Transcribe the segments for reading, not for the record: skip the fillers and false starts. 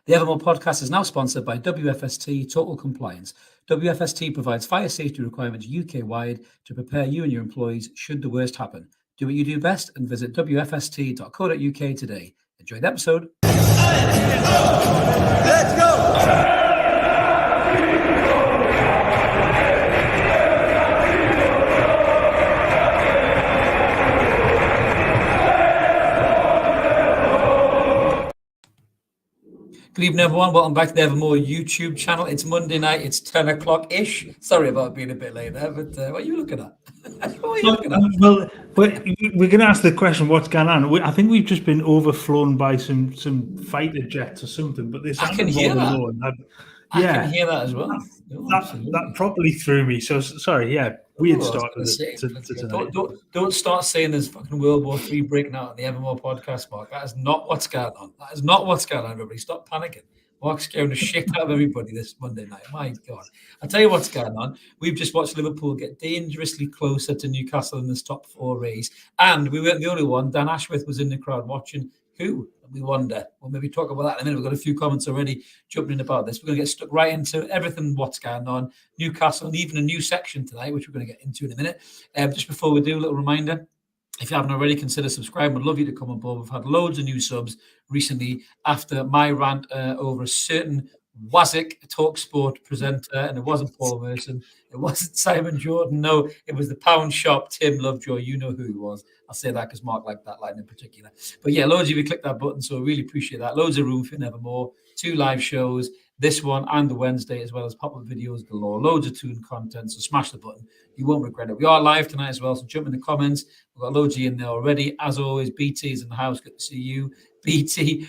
The Evermore podcast is now sponsored by WFST Total Compliance. WFST provides fire safety requirements UK-wide to prepare you and your employees should the worst happen. Do what you do best and visit wfst.co.uk today. Enjoy the episode. Let's go! Good evening, everyone. Welcome back to the Evermore YouTube channel. It's Monday night. It's 10 o'clock-ish. Sorry about being a bit late there, but what are you looking at? What are you looking at? Well, we're going to ask the question, what's going on? I think we've just been overflown by some fighter jets or something, but this I can hear that. I can hear that as well. That properly threw me. So, sorry, weird start to tonight. Don't start saying there's fucking World War III breaking out on the Evermore podcast, Mark. That is not what's going on. That is not what's going on, everybody. Stop panicking. Mark's scaring the shit out of everybody this Monday night. My God. I'll tell you what's going on. We've just watched Liverpool get dangerously closer to Newcastle in this top four race. And we weren't the only one. Dan Ashworth was in the crowd watching. Who? We wonder. We'll maybe talk about that in a minute. We've got a few comments already jumping in about this. We're going to get stuck right into everything, what's going on, Newcastle, and even a new section tonight, which we're going to get into in a minute. Just before we do, a little reminder, if you haven't already, consider subscribing. We'd love you to come on board. We've had loads of new subs recently after my rant over a certain Wazik TalkSport presenter, and it wasn't Paul Merson, it wasn't Simon Jordan, no, it was the Pound Shop Tim Lovejoy. You know who he was. I'll say that because Mark liked that line in particular. But yeah, loads of you clicked that button, so I really appreciate that. Loads of room for Nevermore, 2 live shows, this one and the Wednesday, as well as pop-up videos galore, loads of tune content, so smash the button. You won't regret it. We are live tonight as well, so jump in the comments. We've got loads of you in there already. As always, BT's in the house. Good to see you. BT,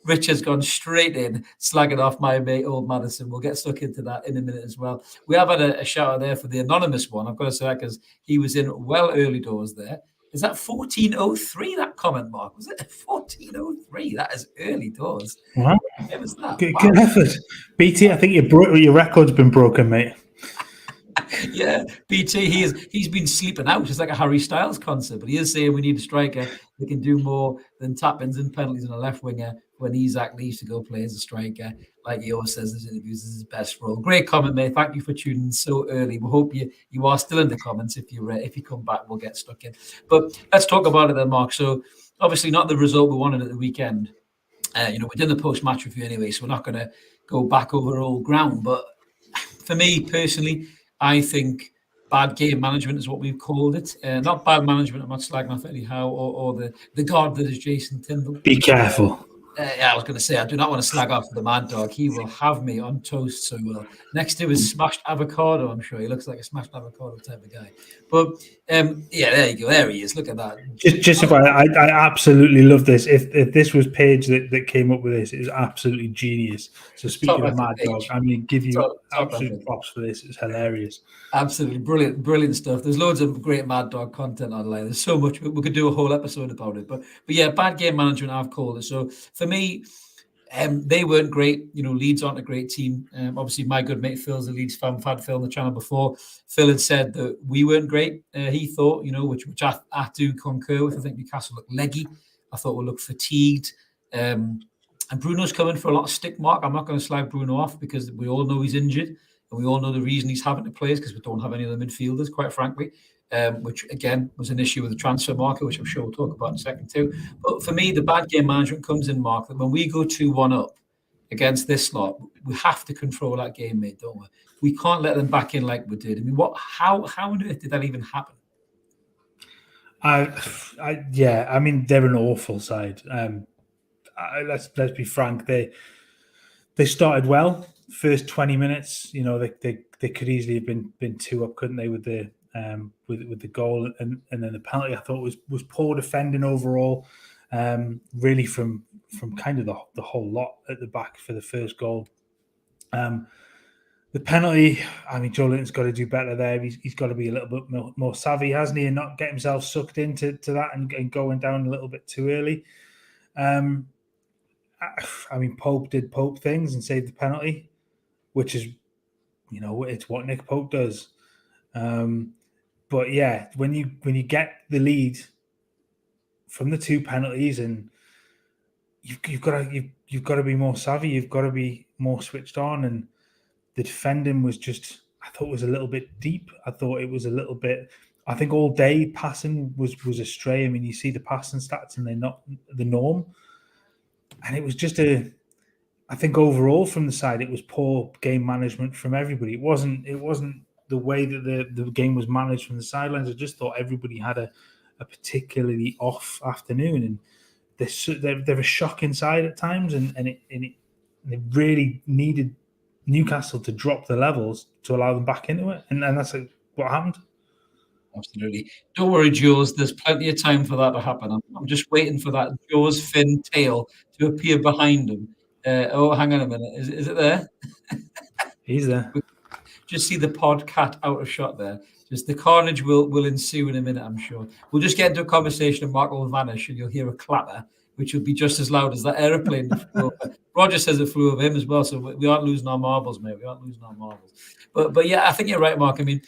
Rich has gone straight in, slagging off my mate, Old Madison. We'll get stuck into that in a minute as well. We have had a shout out there for the anonymous one. I've got to say that because he was in well early doors there. Is that 1403, that comment, Mark? Was it 1403? That is early doors. Wow. It was that. Good effort. BT, I think your record's been broken, mate. Yeah, BT, he's been sleeping out. It's like a Harry Styles concert, but he is saying we need a striker that can do more than tap-ins and penalties on a left winger when Isaac leaves to go play as a striker. Like he always says in his interviews, is his best role. Great comment, mate. Thank you for tuning in so early. We hope you are still in the comments. If you come back, we'll get stuck in. But let's talk about it then, Mark. So obviously not the result we wanted at the weekend. We did the post-match review anyway, so we're not going to go back over old ground. But for me personally, I think bad game management is what we've called it. Not bad management. I'm not slagging off Eddie Howe or the god that is Jason Tyndall. Be careful. I was going to say, I do not want to slag off the mad dog. He will have me on toast so well. Next to his smashed avocado, I'm sure. He looks like a smashed avocado type of guy. But, there you go. There he is. Look at that. I absolutely love this. If this was Paige that came up with this, it is absolutely genius. So speaking of mad dog, I mean, give you absolute props for this. It's hilarious. Absolutely. Brilliant stuff. There's loads of great mad dog content online. There's so much. We could do a whole episode about it. But yeah, bad game management, I've called it. So for me, they weren't great. Leeds aren't a great team. Obviously, my good mate Phil's a Leeds fan. I've had Phil on the channel before. Phil had said that we weren't great. He thought, which I do concur with. I think Newcastle looked leggy. I thought we looked fatigued. And Bruno's coming for a lot of stick, Mark. I'm not going to slag Bruno off because we all know he's injured. And we all know the reason he's having to play is because we don't have any of the midfielders, quite frankly. Which again was an issue with the transfer market, which I'm sure we'll talk about in a second too. But for me, the bad game management comes in, Mark, that when we go 2-1 up against this lot, we have to control that game, mate, don't we? We can't let them back in like we did. I mean, how on earth did that even happen? I mean, they're an awful side. Let's be frank. They started well. First 20 minutes, they could easily have been 2 up, couldn't they, with the goal and then the penalty. I thought was poor defending overall, really from kind of the whole lot at the back for the first goal. The penalty, I mean, Joe Linton's got to do better there. He's got to be a little bit more savvy, hasn't he, and not get himself sucked into that and going down a little bit too early. I mean, Pope did Pope things and saved the penalty, which is, it's what Nick Pope does. But yeah, when you get the lead from the 2 penalties and you've got to be more savvy. You've got to be more switched on. And the defending was just, I thought, was a little bit deep. I thought it was a little bit. I think all day passing was astray. I mean, you see the passing stats and they're not the norm. And it was just I think overall from the side, it was poor game management from everybody. It wasn't the way that the game was managed from the sidelines. I just thought everybody had a particularly off afternoon, and they're a shocking side at times, and it really needed Newcastle to drop the levels to allow them back into it, and that's what happened. Absolutely. Don't worry, Jules. There's plenty of time for that to happen. I'm just waiting for that Jaws fin tail to appear behind him. Hang on a minute. Is it there? He's there. Just see the pod cat out of shot there. Just the carnage will ensue in a minute, I'm sure. We'll just get into a conversation and Mark will vanish and you'll hear a clatter, which will be just as loud as that aeroplane that flew over. Roger says it flew over him as well, so we aren't losing our marbles, mate. We aren't losing our marbles. But yeah, I think you're right, Mark. I mean,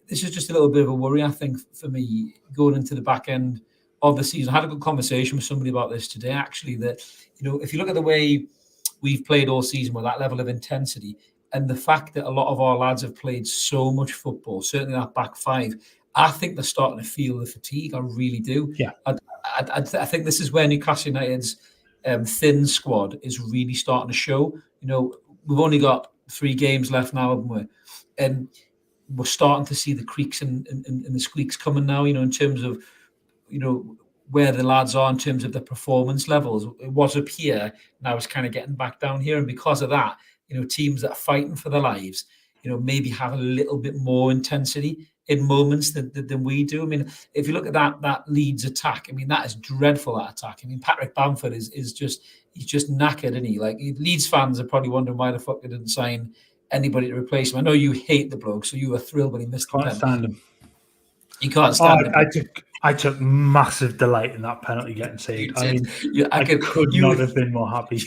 this is just a little bit of a worry, I think, for me, going into the back end of the season. I had a good conversation with somebody about this today, actually, that, if you look at the way we've played all season with that level of intensity and the fact that a lot of our lads have played so much football, certainly that back five, I think they're starting to feel the fatigue. I really do. Yeah. I think this is where Newcastle United's thin squad is really starting to show. We've only got 3 games left now, haven't we? And we're starting to see the creaks and the squeaks coming now, in terms of, where the lads are in terms of the performance levels. It was up here, now it's kind of getting back down here. And because of that, teams that are fighting for their lives, maybe have a little bit more intensity in moments than we do. I mean, if you look at that Leeds attack, I mean, that is dreadful, that attack. I mean, Patrick Bamford is just, he's just knackered, isn't he? Like, Leeds fans are probably wondering why the fuck they didn't sign anybody to replace him. I know you hate the bloke, so you were thrilled when he missed the penalty. Can't stand him. You can't stand him. I took massive delight in that penalty getting saved. I mean, I could not have been more happy.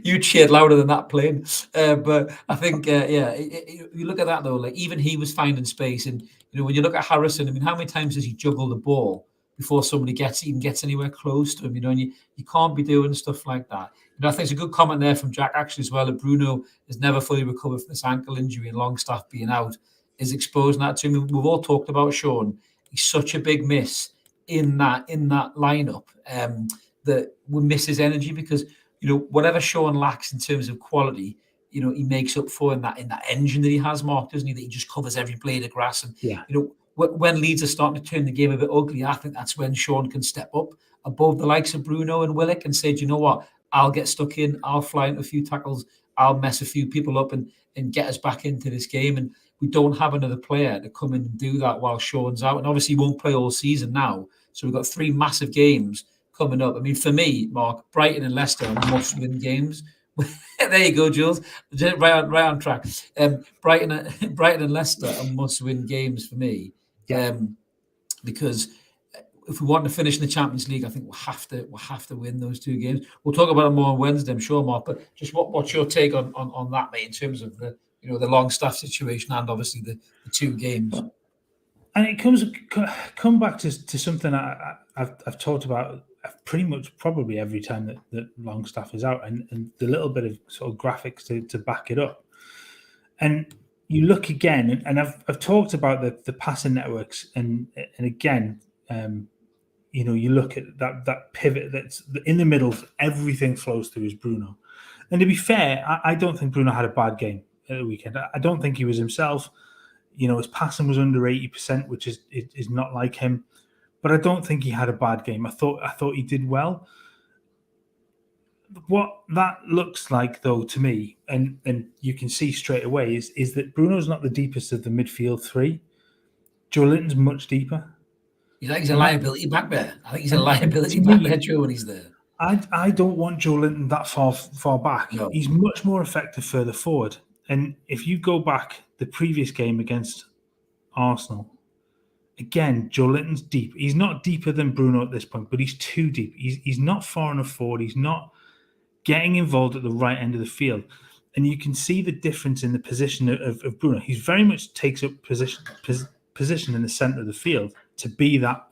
You cheered louder than that plane. But I think, you look at that though, like even he was finding space. And, when you look at Harrison, I mean, how many times does he juggle the ball before somebody gets anywhere close to him? And you can't be doing stuff like that. I think it's a good comment there from Jack actually as well. That Bruno has never fully recovered from this ankle injury and Longstaff being out is exposing that to him. We've all talked about Sean. He's such a big miss in that lineup that we miss his energy because whatever Sean lacks in terms of quality, he makes up for in that engine that he has, Mark, doesn't he? That he just covers every blade of grass. And when Leeds are starting to turn the game a bit ugly, I think that's when Sean can step up above the likes of Bruno and Willock and say, do you know what? I'll get stuck in. I'll fly into a few tackles. I'll mess a few people up and get us back into this game. And we don't have another player to come in and do that while Sean's out. And obviously he won't play all season now. So we've got 3 massive games coming up. I mean, for me, Mark, Brighton and Leicester are must-win games. There you go, Jules. Right on track. Brighton and Leicester are must-win games for me. Because if we want to finish in the Champions League, I think we'll have to win those 2 games. We'll talk about it more on Wednesday, I'm sure, Mark. But just what's your take on that, mate, in terms of the Longstaff situation and obviously the 2 games? And it come back to something I've talked about pretty much probably every time that Longstaff is out, and the little bit of sort of graphics to back it up. And you look again, and I've talked about the passing networks, and again, you look at that pivot that's in the middle. Everything flows through is Bruno. And to be fair, I don't think Bruno had a bad game at the weekend. I don't think he was himself. His passing was under 80%, which is not like him. But I don't think he had a bad game. I thought he did well. What that looks like, though, to me, and you can see straight away, is that Bruno's not the deepest of the midfield 3. Joe Linton's much deeper. You think he's a liability back there? I think he's a liability back there, Joe, when he's there. I don't want Joe Linton that far back. No. He's much more effective further forward. And if you go back the previous game against Arsenal, again, Joe Linton's deep. He's not deeper than Bruno at this point, but he's too deep. He's not far enough forward. He's not getting involved at the right end of the field. And you can see the difference in the position of Bruno. He very much takes up position in the centre of the field to be that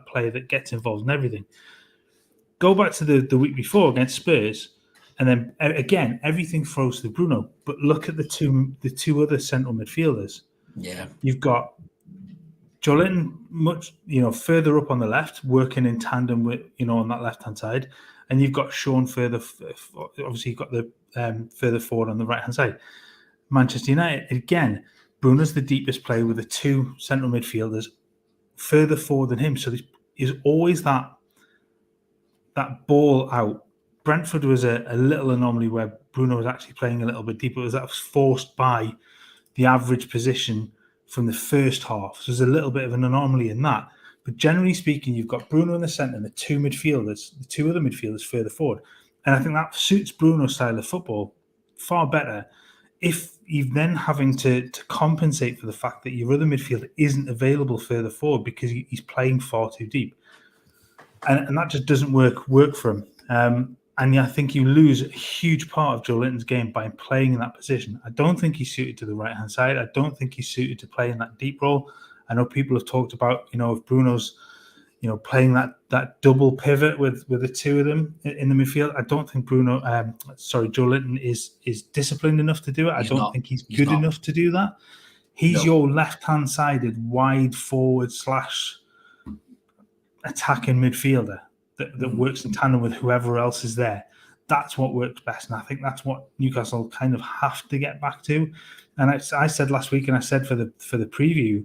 player that gets involved in everything. go back to the week before against Spurs, and then again everything throws to Bruno. But look at the two other central midfielders. Yeah, You've got Joelinton much further up on the left, working in tandem with on that left hand side, and you've got Sean further. Obviously, you've got the further forward on the right hand side. Manchester United again. Bruno's the deepest player with the two central midfielders further forward than him. So there's always that ball out. Brentford was a little anomaly where Bruno was actually playing a little bit deeper. That was forced by the average position from the first half. So there's a little bit of an anomaly in that. But generally speaking, you've got Bruno in the centre and the two other midfielders further forward. And I think that suits Bruno's style of football far better. If you're then having to compensate for the fact that your other midfielder isn't available further forward because he's playing far too deep. And that just doesn't work for him. And I think you lose a huge part of Joelinton's game by playing in that position. I don't think he's suited to the right-hand side. I don't think he's suited to play in that deep role. I know people have talked about, if Bruno's, playing that double pivot with the two of them in the midfield. I don't think Joelinton is disciplined enough to do it. I don't think he's good enough to do that. He's your left-hand sided wide forward / attacking midfielder that works in tandem with whoever else is there. That's what works best. And I think that's what Newcastle kind of have to get back to. And I said last week, and I said for the preview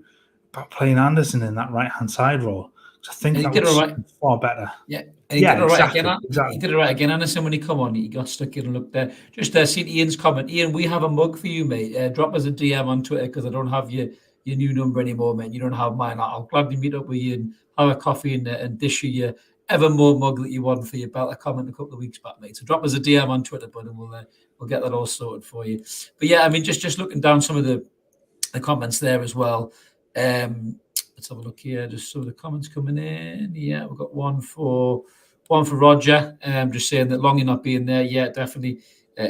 about playing Anderson in that right-hand side role. So I think that was far better. Yeah, and he did it right again. Exactly. He did it right again. Anderson, when he come on, he got stuck in and looked there. Just see Ian's comment. Ian, we have a mug for you, mate. Drop us a DM on Twitter because I don't have your new number anymore, mate. You don't have mine. I'll gladly meet up with you and have a coffee and dish you your Evermore mug that you won for your Belter comment a couple of weeks back, mate. So drop us a DM on Twitter, bud, and we'll get that all sorted for you. But yeah, I mean, just looking down some of the comments there as well. Let's have a look here. Just some of the comments coming in. Yeah, we've got one for Roger. Just saying that Longy not being there. Yeah, definitely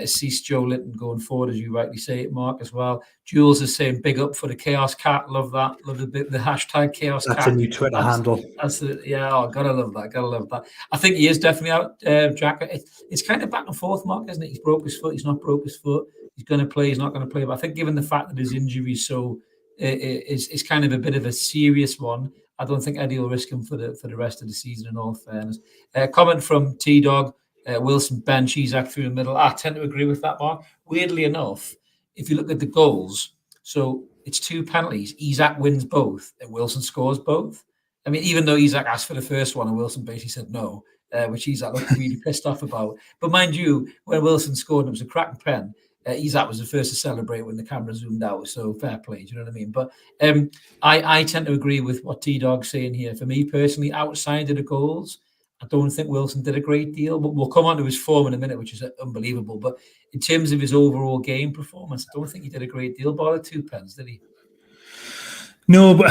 ceased Joelinton going forward, as you rightly say it, Mark, as well. Jules is saying big up for the Chaos Cat. Love that. Love the hashtag Chaos Cat. That's a new Twitter handle. Gotta love that. I think he is definitely out, Jack. It's kind of back and forth, Mark, isn't it? He's broke his foot. He's not broke his foot. He's going to play. He's not going to play. But I think given the fact that his injury is so is kind of a bit of a serious one, I don't think Eddie will risk him for the rest of the season, in all fairness. Comment from T-Dog. Wilson bench, Isak through the middle. I tend to agree with that, Mark. Weirdly enough, if you look at the goals, so it's 2 penalties. Isak wins both and Wilson scores both. I mean, even though Isak asked for the first one and Wilson basically said no, which Isak looked really pissed off about. But mind you, when Wilson scored, it was a cracking pen. Isak was the first to celebrate when the camera zoomed out, so fair play, do you know what I mean? But I tend to agree with what T-Dog's saying here. For me personally, outside of the goals, I don't think Wilson did a great deal, but we'll come on to his form in a minute, which is unbelievable. But in terms of his overall game performance, I don't think he did a great deal. Bar the 2 pens, did he? No, but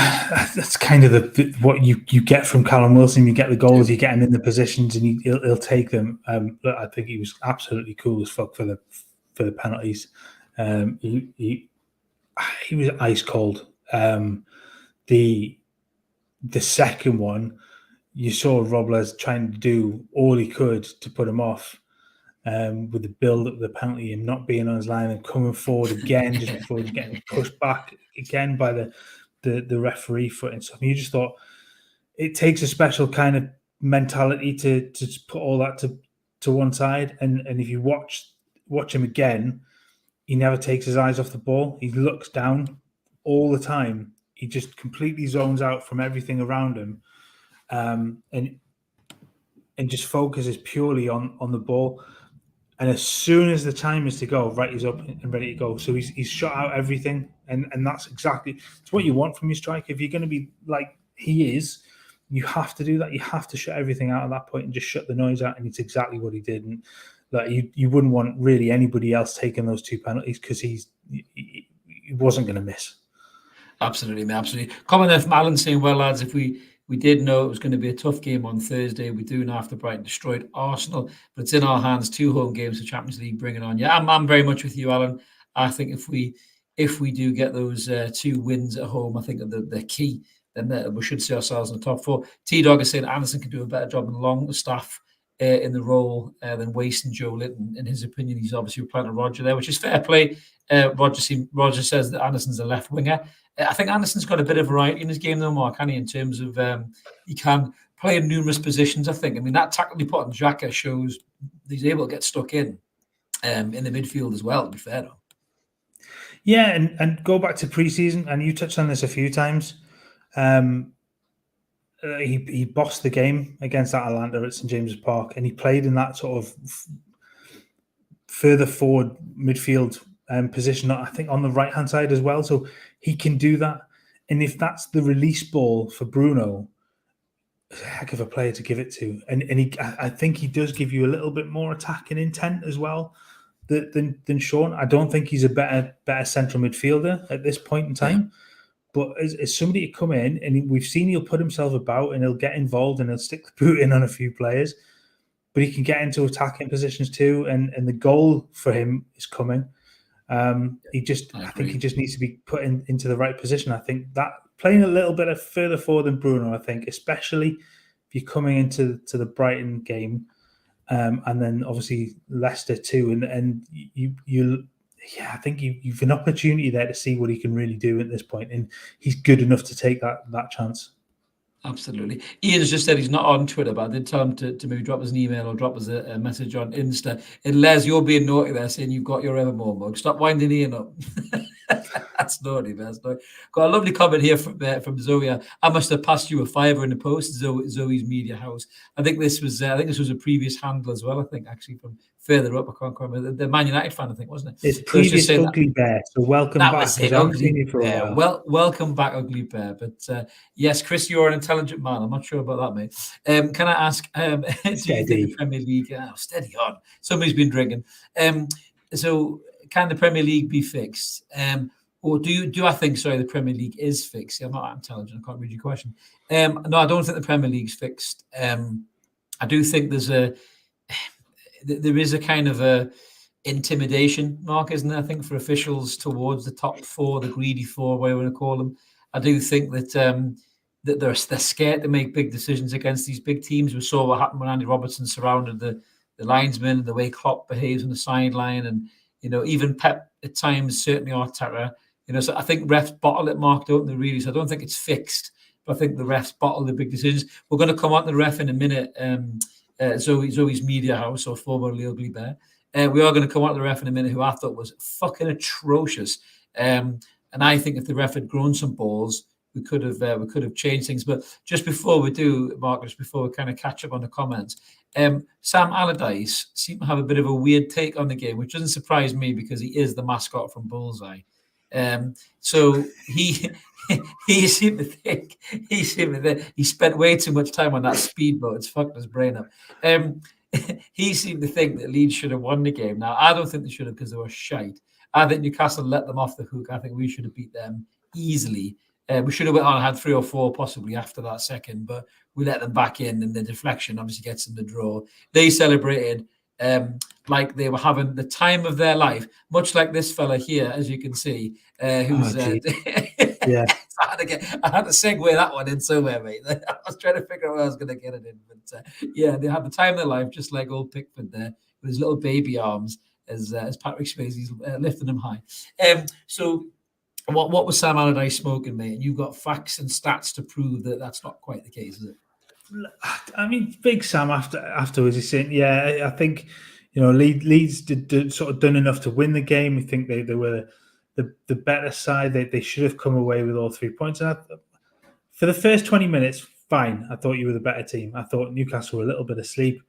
that's kind of what you get from Callum Wilson. You get the goals, you get him in the positions, and he'll take them. I think he was absolutely cool as fuck for the penalties. He was ice cold. The second one, you saw Robles trying to do all he could to put him off, with the build up of the penalty and not being on his line and coming forward again just before he was getting pushed back again by the referee foot and stuff. And you just thought it takes a special kind of mentality to put all that to one side. And if you watch him again, he never takes his eyes off the ball. He looks down all the time. He just completely zones out from everything around him. And just focuses purely on the ball. And as soon as the time is to go, right, he's up and ready to go. So he's shot out everything. And that's exactly it's what you want from your striker. If you're going to be like he is, you have to do that. You have to shut everything out at that point and just shut the noise out. And it's exactly what he did. And that you wouldn't want really anybody else taking those 2 penalties because he wasn't going to miss. Absolutely, man. Absolutely. Comment there from Alan saying, well, lads, if we did know it was going to be a tough game on Thursday. We do know after Brighton destroyed Arsenal, but it's in our hands. 2 home games for Champions League. Bring it on. Yeah, I'm very much with you, Alan. I think if we do get those 2 wins at home, I think they're key. Then we should see ourselves in the top 4. T-Dog is saying Anderson can do a better job than Longstaff in the role than wasting Joe Linton. In his opinion, he's obviously replying to Roger there, which is fair play. Roger says that Anderson's a left winger. I think Anderson's got a bit of variety in his game, though, Mark, can he? In terms of he can play in numerous positions. I think. I mean, that tackle he put on Xhaka shows he's able to get stuck in the midfield as well. To be fair, though. Yeah, and go back to preseason, and you touched on this a few times. He bossed the game against Atalanta at St James's Park, and he played in that sort of further forward midfield position, I think on the right-hand side as well. So he can do that. And if that's the release ball for Bruno, it's a heck of a player to give it to. And I think he does give you a little bit more attacking intent as well than Sean. I don't think he's a better central midfielder at this point in time. Yeah. But as somebody to come in, and we've seen he'll put himself about and he'll get involved and he'll stick the boot in on a few players. But he can get into attacking positions too, and the goal for him is coming. I think he just needs to be put into the right position. I think that playing a little bit further forward than Bruno, I think, especially if you're coming into the Brighton game, and then obviously Leicester too, and I think you've an opportunity there to see what he can really do at this point, and he's good enough to take that chance. Absolutely. Ian's just said he's not on Twitter, but I did tell him to maybe drop us an email or drop us a message on Insta. And Les, you're being naughty there, saying you've got your Evermore mug. Stop winding Ian up. That's naughty, man. Got a lovely comment here from Zoe. I must have passed you a $5 in the post, Zoe's Media House. I think this was a previous handle as well. I think actually from further up, I can't remember, the Man United fan, I think, wasn't it? It's previous Ugly Bear. So welcome back. Welcome back, Ugly Bear. But yes, Chris, you're an intelligent man. I'm not sure about that, mate. Can I ask? Do you think the Premier League? Steady on. Somebody's been drinking. So can the Premier League be fixed? Or do I think, the Premier League is fixed? I'm not intelligent. I can't read your question. No, I don't think the Premier League's fixed. I do think there is a kind of a intimidation, Mark, isn't there? I think for officials towards the top four, the greedy four, whatever you want to call them. I do think that they're scared to make big decisions against these big teams. We saw what happened when Andy Robertson surrounded the linesmen and the way Klopp behaves on the sideline, and even Pep at times, certainly Arteta. So I think refs bottle it, Mark, don't they, really? So I don't think it's fixed, but I think the refs bottle the big decisions. We're going to come on to the ref in a minute. Zoe's Media House, or formerly Ugly Bear. We are going to come on to the ref in a minute, who I thought was fucking atrocious. And I think if the ref had grown some balls, we could have changed things. But just before we do, Marcus, before we kind of catch up on the comments, Sam Allardyce seemed to have a bit of a weird take on the game, which doesn't surprise me because he is the mascot from Bullseye. So he seemed to think he spent way too much time on that speedboat. It's fucked his brain up. He seemed to think that Leeds should have won the game. Now, I don't think they should have, because they were shite. I think Newcastle let them off the hook. I think we should have beat them easily. We should have went on and had 3 or 4 possibly after that second, but we let them back in, and the deflection obviously gets them the draw. They celebrated like they were having the time of their life, much like this fella here, as you can see, who's yeah. I had to segue that one in somewhere, mate. I was trying to figure out where I was going to get it in, but they had the time of their life, just like old Pickford there with his little baby arms, as Patrick Swayze's lifting them high. So what was Sam Allardyce smoking, mate? And you've got facts and stats to prove that that's not quite the case, is it? I mean, Big Sam afterwards, he's saying, I think Leeds did sort of done enough to win the game. We think they were the better side. They should have come away with all 3 points. And for the first 20 minutes, fine. I thought you were the better team. I thought Newcastle were a little bit asleep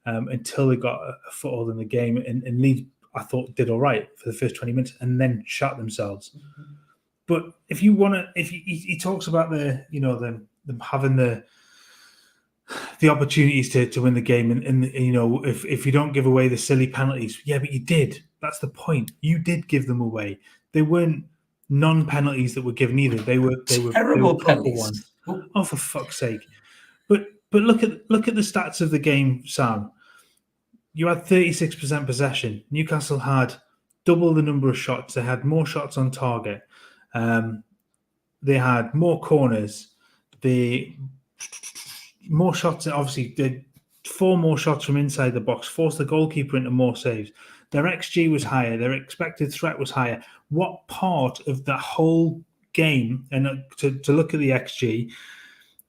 until they got a foothold in the game. And Leeds, I thought, did all right for the first 20 minutes and then shot themselves. Mm-hmm. But if you want to, if he talks about them having the opportunities to win the game, and if you don't give away the silly penalties, but you did. That's the point. You did give them away. They weren't non-penalties that were given either. They were terrible penalties. Ones. Oh, for fuck's sake! But look at the stats of the game, Sam. You had 36% possession. Newcastle had double the number of shots. They had more shots on target. They had more corners. More shots. Obviously, 4 more shots from inside the box, forced the goalkeeper into more saves. Their XG was higher. Their expected threat was higher. What part of the whole game, and to look at the XG,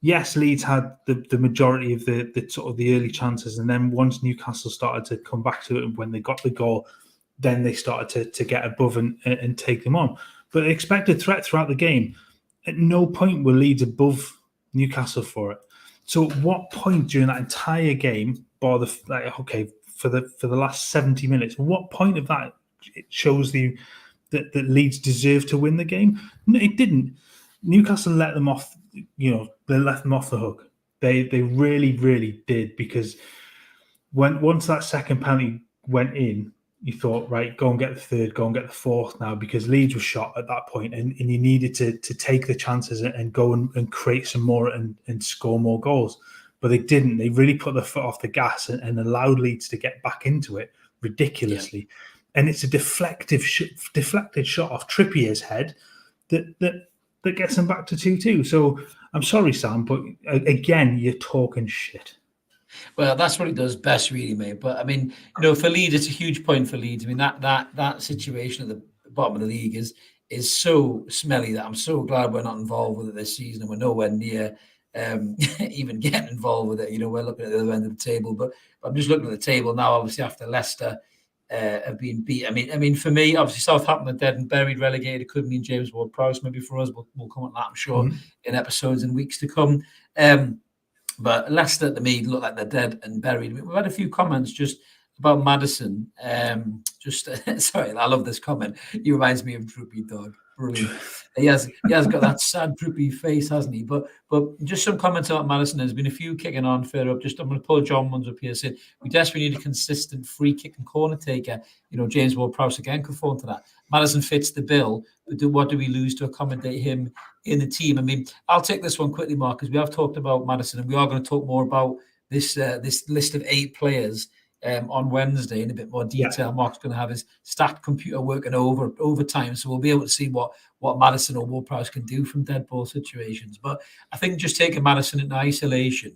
yes, Leeds had the majority of the sort of the early chances, and then once Newcastle started to come back to it, and when they got the goal, then they started to get above and take them on. But the expected threat throughout the game, at no point were Leeds above Newcastle for it. So at what point during that entire game, for the last 70 minutes, what point of that it shows that Leeds deserved to win the game? No, it didn't. Newcastle let them off. They left them off the hook. They really, really did, because once that second penalty went in, you thought, right, go and get the third, go and get the fourth now, because Leeds were shot at that point, and you needed to take the chances and go and create some more and score more goals. But they didn't. They really put their foot off the gas and allowed Leeds to get back into it ridiculously. Yeah. And it's a deflected shot off Trippier's head that gets them back to 2-2. So I'm sorry, Sam, but again, you're talking shit. Well, that's what he does best, really, mate. But I mean, for Leeds, it's a huge point for Leeds. I mean, that situation at the bottom of the league is so smelly that I'm so glad we're not involved with it this season, and we're nowhere near even getting involved with it. We're looking at the other end of the table, but I'm just looking at the table now. Obviously, after Leicester have been beat. I mean, for me, obviously, Southampton are dead and buried, relegated. It could mean James Ward-Prowse maybe for us. We'll come on that, I'm sure, in episodes and weeks to come. But Leicester, to me, look like they're dead and buried. We've had a few comments just about Maddison. Sorry, I love this comment. He reminds me of Droopy Dog. Brilliant. He has got that sad, droopy face, hasn't he? But just some comments about Maddison. There's been a few kicking on further up. I'm going to pull John ones up here. Saying we desperately need a consistent free kick and corner taker. James Ward-Prowse again could fall into that. Maddison fits the bill, but what do we lose to accommodate him in the team? I mean, I'll take this one quickly, Mark, because we have talked about Maddison, and we are going to talk more about this list of 8 players on Wednesday in a bit more detail. Yeah. Mark's going to have his stacked computer working overtime, so we'll be able to see what Maddison or Ward-Prowse can do from dead ball situations. But I think just taking Maddison in isolation,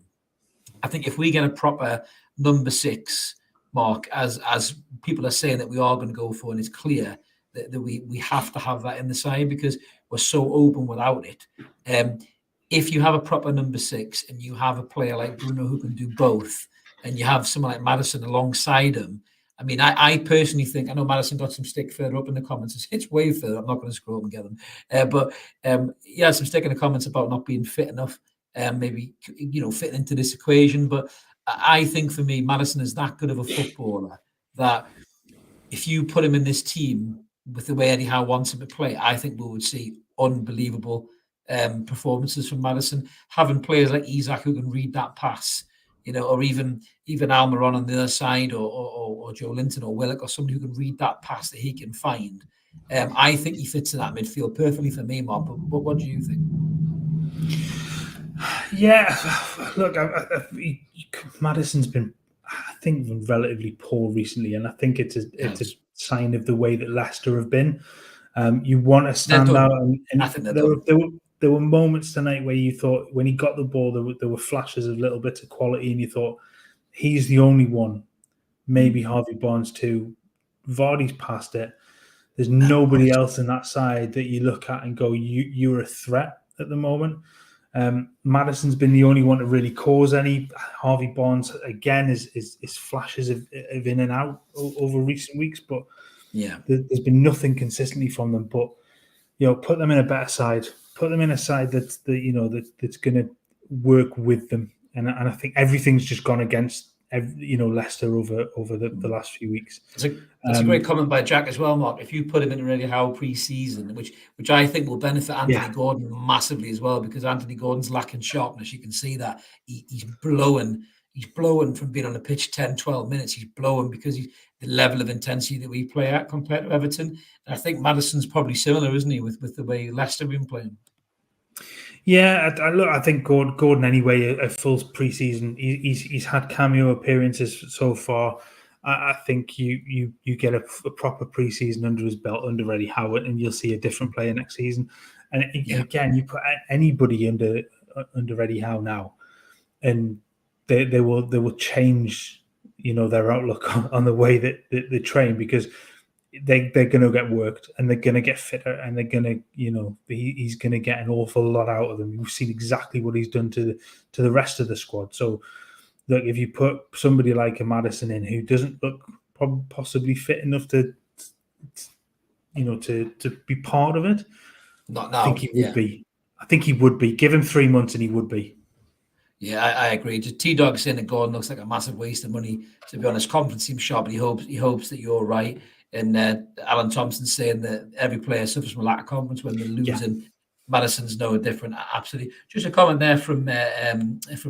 I think if we get a proper number 6, Mark, as people are saying that we are going to go for, and it's clear that we have to have that in the side because we're so open without it. If you have a proper number 6 and you have a player like Bruno who can do both, and you have someone like Maddison alongside him, I mean, I personally think, I know Maddison got some stick further up in the comments. It's way further. I'm not going to scroll up and get them. But he had some stick in the comments about not being fit enough, maybe, fitting into this equation. But I think for me, Maddison is that good of a footballer that if you put him in this team with the way Eddie Howe wants him to play, I think we would see unbelievable performances from Maddison. Having players like Isak who can read that pass, or even Almiron on the other side, or Joe Linton or Willock, or somebody who can read that pass that he can find. I think he fits in that midfield perfectly for me, Mark. But what do you think? Yeah, look, Maddison's been, I think, relatively poor recently, and I think it's a sign of the way that Leicester have been. You want to stand out, and I think there were moments tonight where you thought when he got the ball, there were flashes of little bits of quality, and you thought he's the only one. Maybe Harvey Barnes too. Vardy's past it. There's nobody else in that side that you look at and go, you're a threat at the moment. Maddison's been the only one to really cause any. Harvey Barnes again is flashes of in and out over recent weeks, but yeah, there's been nothing consistently from them. But put them in a better side. Put them in a side that's going to work with them, and I think everything's just gone against Leicester over the last few weeks. That's a great comment by Jack as well, Mark. If you put him in a Eddie Howe pre-season, which I think will benefit Anthony Gordon massively as well, because Anthony Gordon's lacking sharpness. You can see that he's blowing from being on the pitch 10, 12 minutes. He's blowing because the level of intensity that we play at compared to Everton. And I think Maddison's probably similar, isn't he, with the way Leicester have been playing? Yeah, I think Gordon anyway, a full pre-season. He's had cameo appearances so far. I think you get a proper pre-season under his belt under Eddie Howe, and you'll see a different player next season. And again, you put anybody under Eddie Howe now, and they will change, their outlook on the way that they train, because they're going to get worked and they're going to get fitter and they're going to, he's going to get an awful lot out of them. We've seen exactly what he's done to the rest of the squad. So, look, if you put somebody like a Maddison in who doesn't look possibly fit enough to be part of it, Not now. I think he would be. I think he would be. Give him 3 months and he would be. Yeah, I agree. Just T-Dog saying that Gordon looks like a massive waste of money. To be honest, confidence seems sharp, but he hopes that you're right. And Alan Thompson saying that every player suffers from a lack of confidence when they're losing. Yeah. Madison's no different. Absolutely. Just a comment there from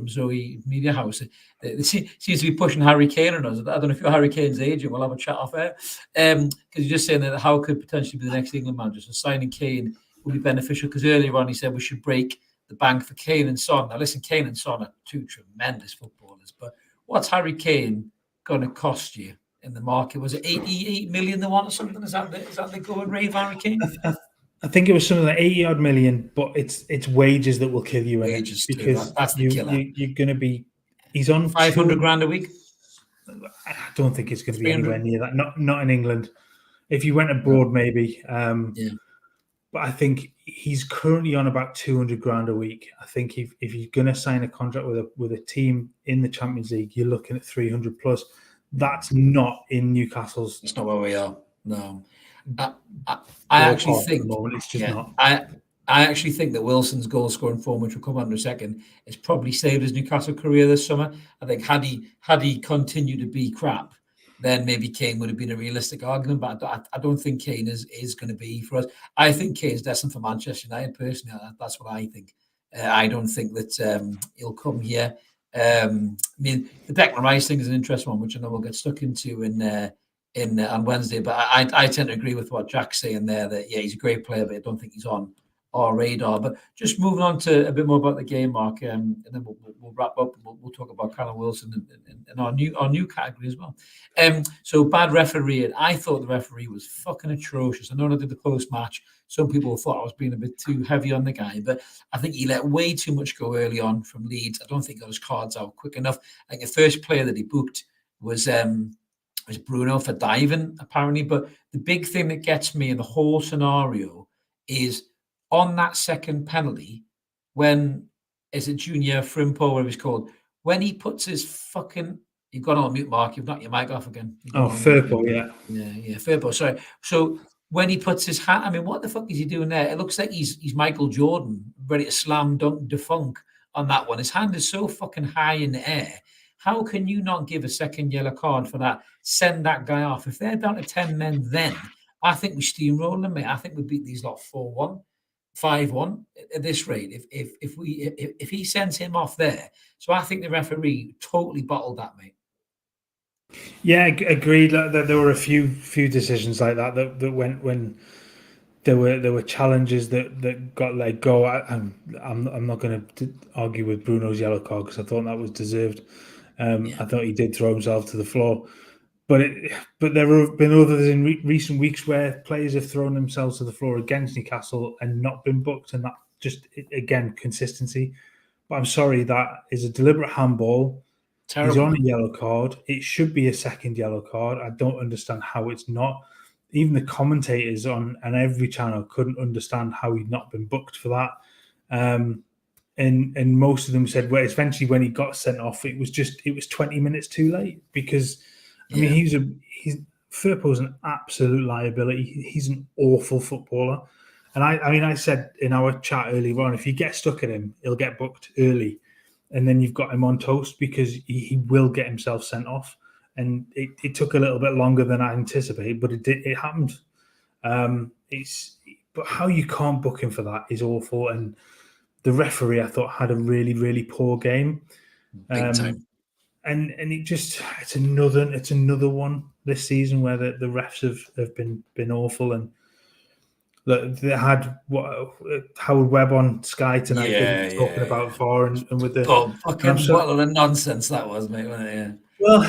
Zoe Media House. They seem to be pushing Harry Kane on us. I don't know if you're Harry Kane's agent. We'll have a chat off air. Because you're just saying that Howe could potentially be the next England manager. So signing Kane would be beneficial, because earlier on he said we should break the bank for Kane and Son. Now listen, Kane and Son are two tremendous footballers, but what's Harry Kane going to cost you in the market? Was it 88 million they want or something? Is that the going rate, Harry Kane? I think it was something like 80 odd million, but it's wages that will kill you. Wages, because that's the killer. You're going to be. He's on 500 grand a week. I don't think it's going to be anywhere near that. Not in England. If you went abroad, maybe. But I think he's currently on about 200 grand a week. I think if you're going to sign a contract with a team in the Champions League, you're looking at 300 plus. That's not in Newcastle's. It's not where we are. No, I actually think it's just not. I actually think that Wilson's goal scoring form, which will come on in a second, has probably saved his Newcastle career this summer. I think had he continued to be crap, then maybe Kane would have been a realistic argument, but I don't think Kane is going to be for us. I think Kane's destined for Manchester United, personally. That's what I think. I don't think that he'll come here. I mean, the Declan Rice thing is an interesting one, which I know we'll get stuck into on Wednesday, but I tend to agree with what Jack's saying there, that, yeah, he's a great player, but I don't think he's on our radar. But just moving on to a bit more about the game, Mark, and then we'll wrap up and we'll talk about Callum Wilson and our new category as well. So bad refereeing. I thought the referee was fucking atrocious. I know I did the close match. Some people thought I was being a bit too heavy on the guy, but I think he let way too much go early on from Leeds. I don't think he got his cards out quick enough. I think the first player that he booked was Bruno for diving, apparently. But the big thing that gets me in the whole scenario is on that second penalty, when is it Junior Frimpo, whatever he's called, when he puts his fucking, you've got on mute, Mark, you've knocked your mic off again. Firpo, yeah, Firpo. Sorry. So when he puts his hand, I mean, what the fuck is he doing there? It looks like he's Michael Jordan, ready to slam dunk defunk on that one. His hand is so fucking high in the air. How can you not give a second yellow card for that? Send that guy off. If they're down to 10 men, then I think we steamroll them, mate. I think we beat these lot 4-1. 5-1 at this rate. If he sends him off there, so I think the referee totally bottled that, mate. Yeah, agreed. There were a few decisions like that went when there were challenges that got let go. I'm not going to argue with Bruno's yellow card, because I thought that was deserved. I thought he did throw himself to the floor. But there have been others in recent weeks where players have thrown themselves to the floor against Newcastle and not been booked, and that just, again, consistency. But I'm sorry, that is a deliberate handball. Terrible. He's on a yellow card. It should be a second yellow card. I don't understand how it's not. Even the commentators on every channel couldn't understand how he'd not been booked for that. And most of them said, well, eventually when he got sent off, it was 20 minutes too late, because I mean, Firpo's an absolute liability. He's an awful footballer. And I said in our chat earlier on, if you get stuck at him, he'll get booked early. And then you've got him on toast, because he will get himself sent off. And it took a little bit longer than I anticipated, but it happened. But how you can't book him for that is awful. And the referee, I thought, had a really, really poor game. Big time. And it's another one this season where the refs have been awful. And they had Howard Webb on Sky tonight talking about VAR and with the fucking bottle of nonsense that was, mate, wasn't it? Yeah. Well,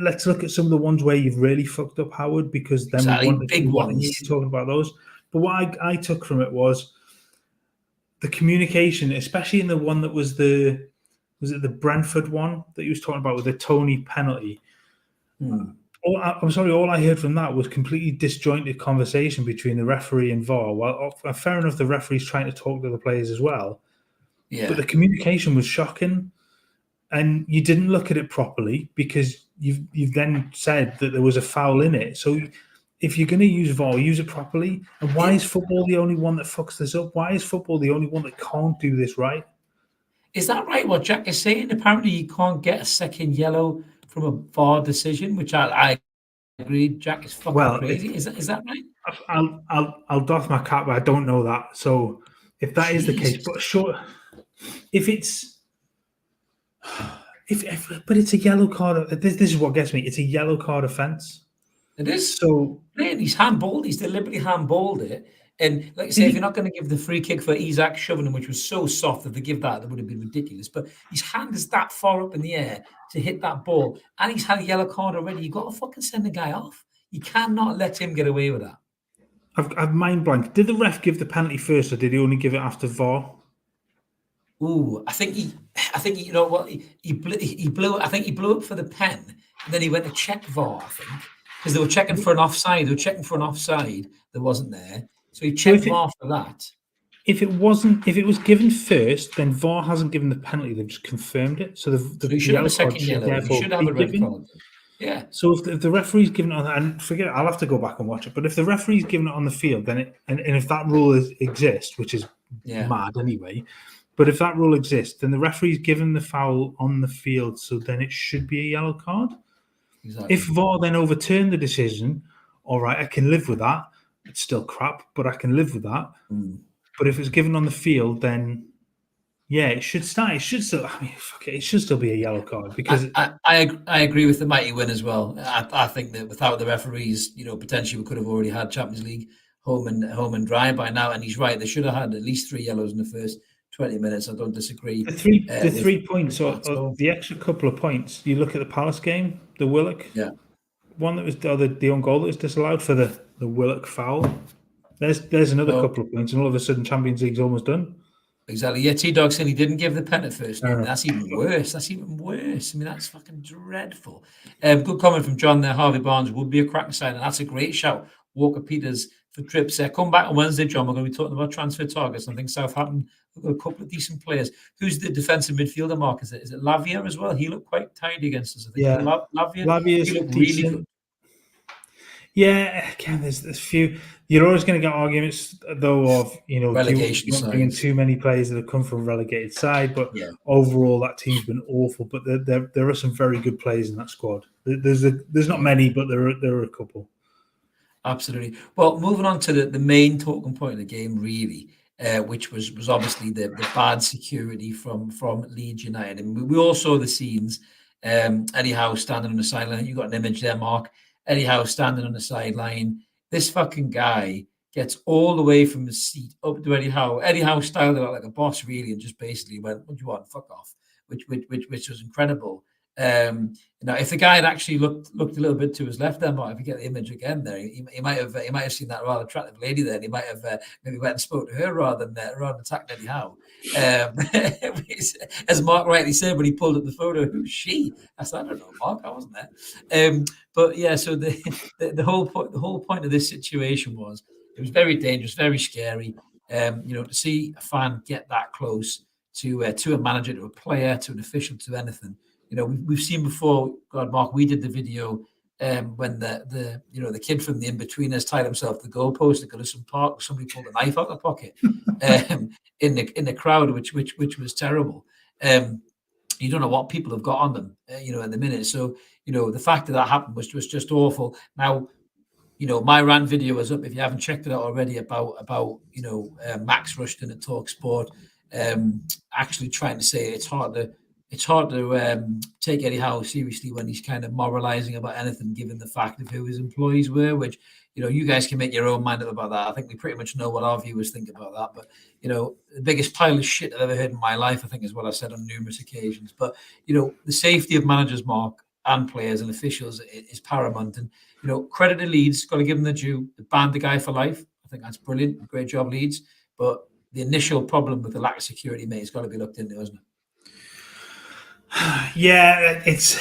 let's look at some of the ones where you've really fucked up, Howard, because then we want big ones. You're talking about those. But what I took from it was the communication, especially in the one that was the Was it the Brentford one that you was talking about with the Tony penalty? I'm sorry, all I heard from that was completely disjointed conversation between the referee and VAR. Well, fair enough, the referee's trying to talk to the players as well. Yeah. But the communication was shocking. And you didn't look at it properly because you've then said that there was a foul in it. So if you're going to use VAR, use it properly. And why is football the only one that fucks this up? Why is football the only one that can't do this right? Is that right, what Jack is saying? Apparently you can't get a second yellow from a VAR decision, which I agree, Jack, is fucking crazy. Is that right? I'll doff my cap, but I don't know that. So if that is the case, but sure, if it's but it's a yellow card. This is what gets me. It's a yellow card offence. It is. So man, he's handballed. He's deliberately handballed it. And like I say, if you're not going to give the free kick for Isaac shoving him, which was so soft that they give that would have been ridiculous. But his hand is that far up in the air to hit that ball, and he's had a yellow card already. You've got to fucking send the guy off. You cannot let him get away with that. I've mind blank. Did the ref give the penalty first, or did he only give it after VAR? Ooh, I think you know what he blew. I think he blew up for the pen, and then he went to check VAR. I think because they were checking for an offside. They were checking for an offside that wasn't there, so he checked VAR for that. If it was given first, then VAR hasn't given the penalty. They've just confirmed it. So he should have a second yellow. He should have a red card. Yeah. So if the referee's given it on, and forget it, I'll have to go back and watch it. But if the referee's given it on the field, then and if that rule exists, which is mad anyway. But if that rule exists, then the referee's given the foul on the field, so then it should be a yellow card. Exactly. If VAR then overturned the decision, all right, I can live with that. It's still crap, but I can live with that. But if it's given on the field, then it should start. It should still. I mean, fuck it. It should still be a yellow card because I agree with the mighty win as well. I think that without the referees, potentially we could have already had Champions League home and dry by now. And he's right. They should have had at least 3 yellows in the first 20 minutes. I don't disagree. The 3 points or the extra couple of points. You look at the Palace game, the Willock, one that was the own goal that was disallowed for the Willock foul. There's another couple of points, and all of a sudden Champions League's almost done. Exactly. Yeah, T-Dog said he didn't give the pen at first. That's even worse. I mean, that's fucking dreadful. Good comment from John there. Harvey Barnes would be a cracking sign, and that's a great shout. Walker Peters for trips. Come back on Wednesday, John. We're going to be talking about transfer targets. I think Southampton have got a couple of decent players. Who's the defensive midfielder, Mark? Is it Lavia as well? He looked quite tidy against us, I think. Yeah. Lavia, he looked really good. Yeah, again, there's a few. You're always going to get arguments, though, of relegation not bringing too many players that have come from a relegated side. But overall, that team's been awful. But there are some very good players in that squad. There's not many, but there are a couple. Absolutely. Well, moving on to the main talking point of the game, really, which was obviously the bad security from Leeds United, and we all saw the scenes. Eddie Howe standing on the sideline. You got an image there, Mark. Eddie Howe standing on the sideline. This fucking guy gets all the way from his seat up to Eddie Howe. Eddie Howe styled it out like a boss, really, and just basically went, "What do you want? Fuck off," which was incredible. If the guy had actually looked a little bit to his left there, Mark, if you get the image again there, he might have seen that rather attractive lady there, and he might have maybe went and spoke to her rather than attacking Eddie Howe. As Mark rightly said when he pulled up the photo, who's she? I said, I don't know, Mark, I wasn't there. But yeah, so the whole point of this situation was it was very dangerous, very scary. To see a fan get that close to a manager, to a player, to an official, to anything. We've seen before. God, Mark, we did the video when the kid from the In-Betweeners tied himself to the goalpost at Goodison Park. Somebody pulled a knife out of the pocket in the crowd, which was terrible. You don't know what people have got on them, in the minute. So the fact that happened was just awful. Now, my rant video is up if you haven't checked it out already about Max Rushton at TalkSport actually trying to say it's hard to take Eddie Howe seriously when he's kind of moralizing about anything, given the fact of who his employees were, which, you guys can make your own mind up about that. I think we pretty much know what our viewers think about that. But, the biggest pile of shit I've ever heard in my life, I think, is what I've said on numerous occasions. But, the safety of managers, Mark, and players and officials is paramount. And, credit to Leeds, got to give them the due. They banned the guy for life. I think that's brilliant. Great job, Leeds. But the initial problem with the lack of security, mate, has got to be looked into, hasn't it? Yeah, it's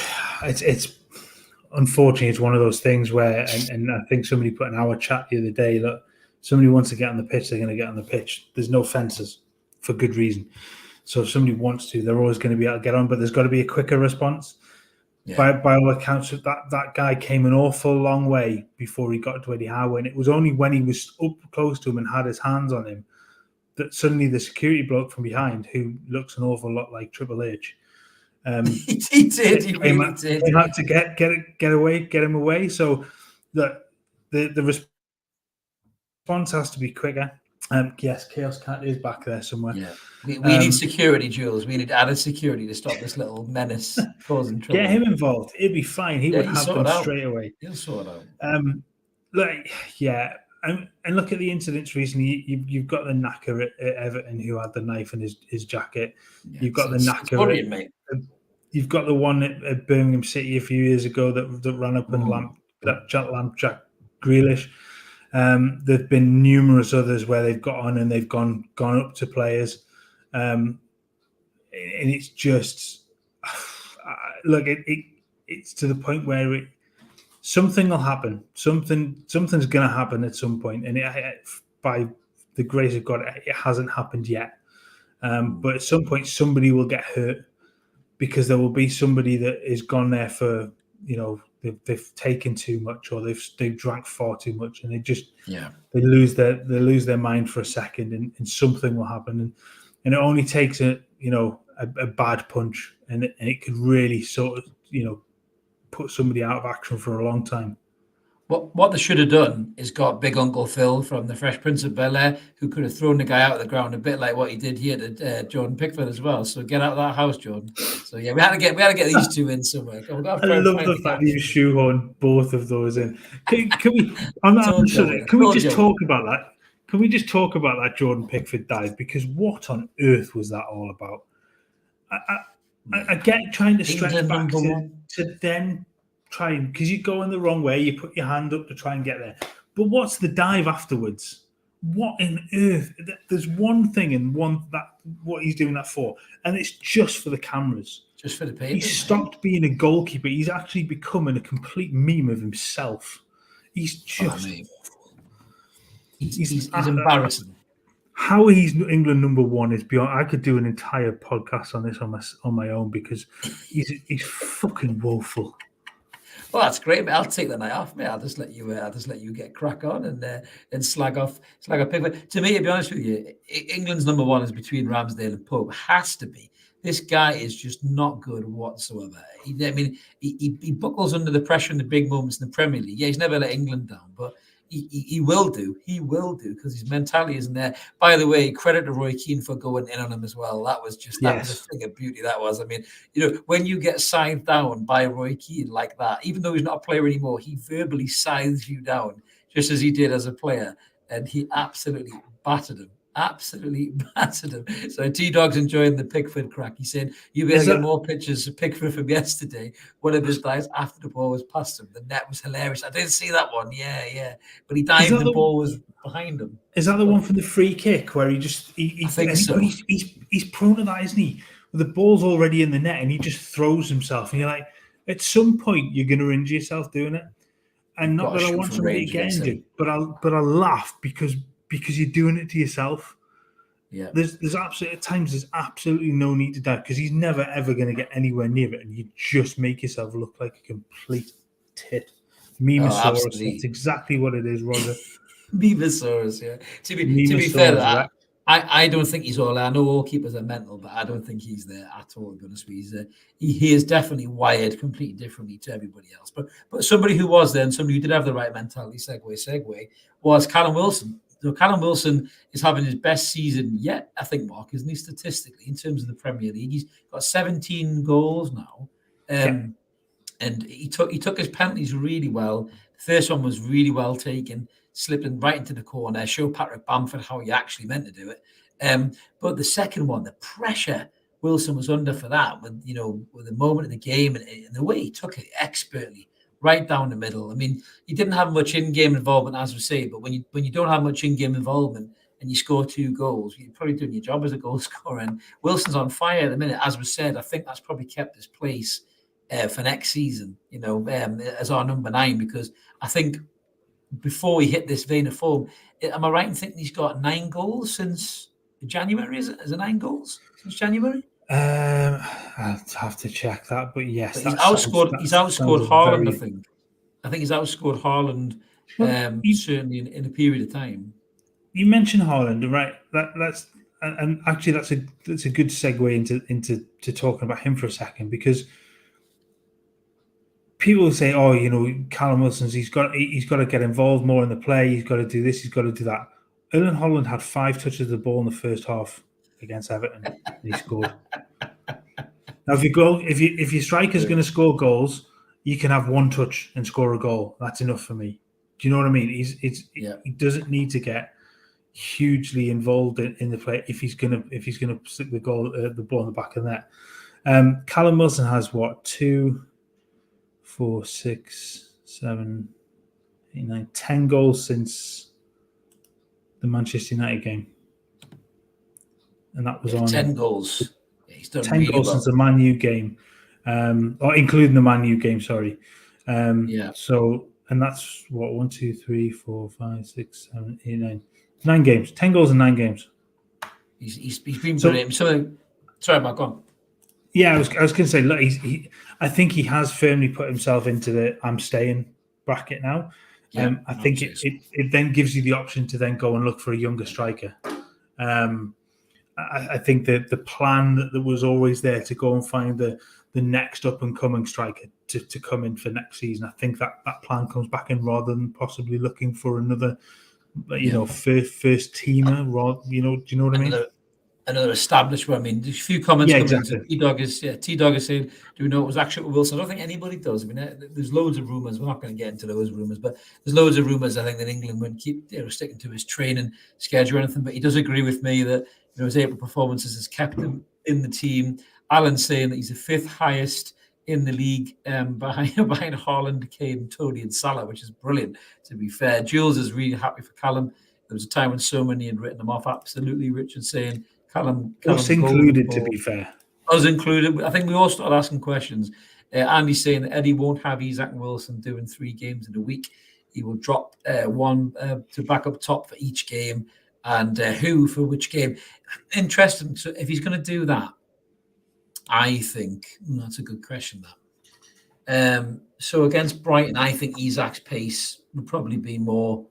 unfortunately it's one of those things where, and I think somebody put in our chat the other day, look, somebody wants to get on the pitch, they're going to get on the pitch. There's no fences for good reason. So if somebody wants to, they're always going to be able to get on, but there's got to be a quicker response. Yeah. By all accounts, that guy came an awful long way before he got to Eddie Howe, and it was only when he was up close to him and had his hands on him that suddenly the security bloke from behind, who looks an awful lot like Triple H, He did. He really did. came out to get away, get him away. So the response has to be quicker. Yes, Chaos Cat is back there somewhere. Yeah, we need security, Jules. We need added security to stop this little menace causing trouble. Get him involved. It'd be fine. He would have them straight away. He'll sort it out. Yeah. And look at the incidents recently. You've got the knacker at Everton who had the knife in his jacket. Yeah, you've got the knacker. You've got the one at Birmingham City a few years ago that ran up and lamped Jack Grealish. There've been numerous others where they've got on and they've gone up to players, and it's just look. It's to the point where something will happen. Something's going to happen at some point, and by the grace of God, it hasn't happened yet. But at some point, somebody will get hurt because there will be somebody that is gone there for they've taken too much or they've drank far too much, and they lose their mind for a second, and something will happen, and it only takes a bad punch, and it could really sort of put somebody out of action for a long time. What they should have done is got Big Uncle Phil from the Fresh Prince of Bel-Air, who could have thrown the guy out of the ground, a bit like what he did here to Jordan Pickford as well. So get out of that house, Jordan. So yeah, we had to get these two in somewhere. I love the fact that you shoehorned both of those in. Can we? Can we just talk about that? Can we just talk about that Jordan Pickford dive? Because what on earth was that all about? I get trying to stretch back to then try, because you go in the wrong way, you put your hand up to try and get there. But what's the dive afterwards? What on earth? There's one thing and what he's doing that for, and it's just for the cameras. Just for the paper. He's stopped being a goalkeeper. He's actually becoming a complete meme of himself. He's just awful. He's embarrassing. How he's England number one is beyond. I could do an entire podcast on this on my own because he's fucking woeful. Well, that's great, mate. I'll take the night off, mate. I'll just let you get crack on and slag off Pickford. To me, to be honest with you, England's number one is between Ramsdale and Pope. Has to be. This guy is just not good whatsoever. He buckles under the pressure in the big moments in the Premier League. Yeah, he's never let England down, but he will do. He will do because his mentality isn't there. By the way, credit to Roy Keane for going in on him as well. That was a thing of beauty. That was. I mean, when you get scythed down by Roy Keane like that, even though he's not a player anymore, he verbally scythes you down just as he did as a player, and he absolutely battered him. So T-Dog's enjoying the Pickford crack. He said, "You better get more pictures of Pickford from yesterday. One of his dives after the ball was past him. The net was hilarious. I didn't see that one. Yeah. But he dived. The ball was behind him. Is that the one from the free kick where he think so. He's prone to that, isn't he? The ball's already in the net and he just throws himself. And you're like, at some point you're going to injure yourself doing it. And not that I want somebody to get injured, but I'll laugh because you're doing it to yourself. Yeah. There's absolutely no need to dive because he's never ever going to get anywhere near it, and you just make yourself look like a complete tit. Memosaurus. That's exactly what it is, Roger. Memosaurus, yeah. To be fair, I don't think he's all there. I know all keepers are mental, but I don't think he's there at all. To be honest with you, he is definitely wired completely differently to everybody else. But somebody who was there and somebody who did have the right mentality, segue, was Callum Wilson. So Callum Wilson is having his best season yet, I think, Mark, isn't he, statistically, in terms of the Premier League? He's got 17 goals now. And he took his penalties really well. The first one was really well taken, slipping right into the corner, show Patrick Bamford how he actually meant to do it. But the second one, the pressure Wilson was under for that, with the moment of the game and the way he took it expertly, right down the middle. I mean, he didn't have much in-game involvement, as we say, but when you don't have much in-game involvement and you score 2 goals, you're probably doing your job as a goal scorer. And Wilson's on fire at the minute, as was said. I think that's probably kept his place for next season, as our number 9, because I think before he hit this vein of form, am I right in thinking he's got 9 goals since January? Is it 9 goals since January? I'll have to check that, but yes, But he's outscored Haaland. Very... I think he's outscored Haaland certainly in a period of time. You mentioned Haaland, right? That's actually that's a good segue into talking about him for a second, because people say, "Oh, Callum Wilson's he's got to get involved more in the play. He's got to do this. He's got to do that." Erling Haaland had 5 touches of the ball in the first half against Everton, and he scored. Now, if your striker's going to score goals, you can have 1 touch and score a goal. That's enough for me. Do you know what I mean? He doesn't need to get hugely involved in the play if he's gonna stick the ball in the back of the net. Callum Wilson has what, 2, 4, 6, 7, 8, 9, 10 goals since the Manchester United game, and that was on 10 goals. Yeah, he's done 10 really goals well since the Man U game, or including the Man U game. Sorry. So, and that's what, 1, 2, 3, 4, 5, 6, 7, 8, 9. 9 games, 10 goals in 9 games. He's been brilliant. So, sorry, Mark, go on. Yeah, I was going to say, look, I think he has firmly put himself into the "I'm staying" bracket now. I think it then gives you the option to then go and look for a younger striker. I think that the plan that was always there to go and find the next up and coming striker to come in for next season, I think that plan comes back in, rather than possibly looking for another, first teamer. Do you know what I mean? Another established one. I mean, there's a few comments coming into T-Dog is saying, do we know it was actually Wilson? I don't think anybody does. I mean, there's loads of rumours. We're not going to get into those rumours, but there's loads of rumours, I think, that England wouldn't keep sticking to his training schedule or anything. But he does agree with me that his April performances has kept him in the team. Alan's saying that he's the 5th highest in the league, behind Haaland, Kane, Tony and Salah, which is brilliant, to be fair. Jules is really happy for Callum. There was a time when so many had written him off. Absolutely. Richard saying Callum us included, to be fair. Us included. I think we all started asking questions. Andy's saying that Eddie won't have Isak and Wilson doing 3 games in a week. He will drop one to back up top for each game, and who for which game. Interesting. So if he's going to do that, I think that's a good question. That so against Brighton, I think Isak's pace would probably be more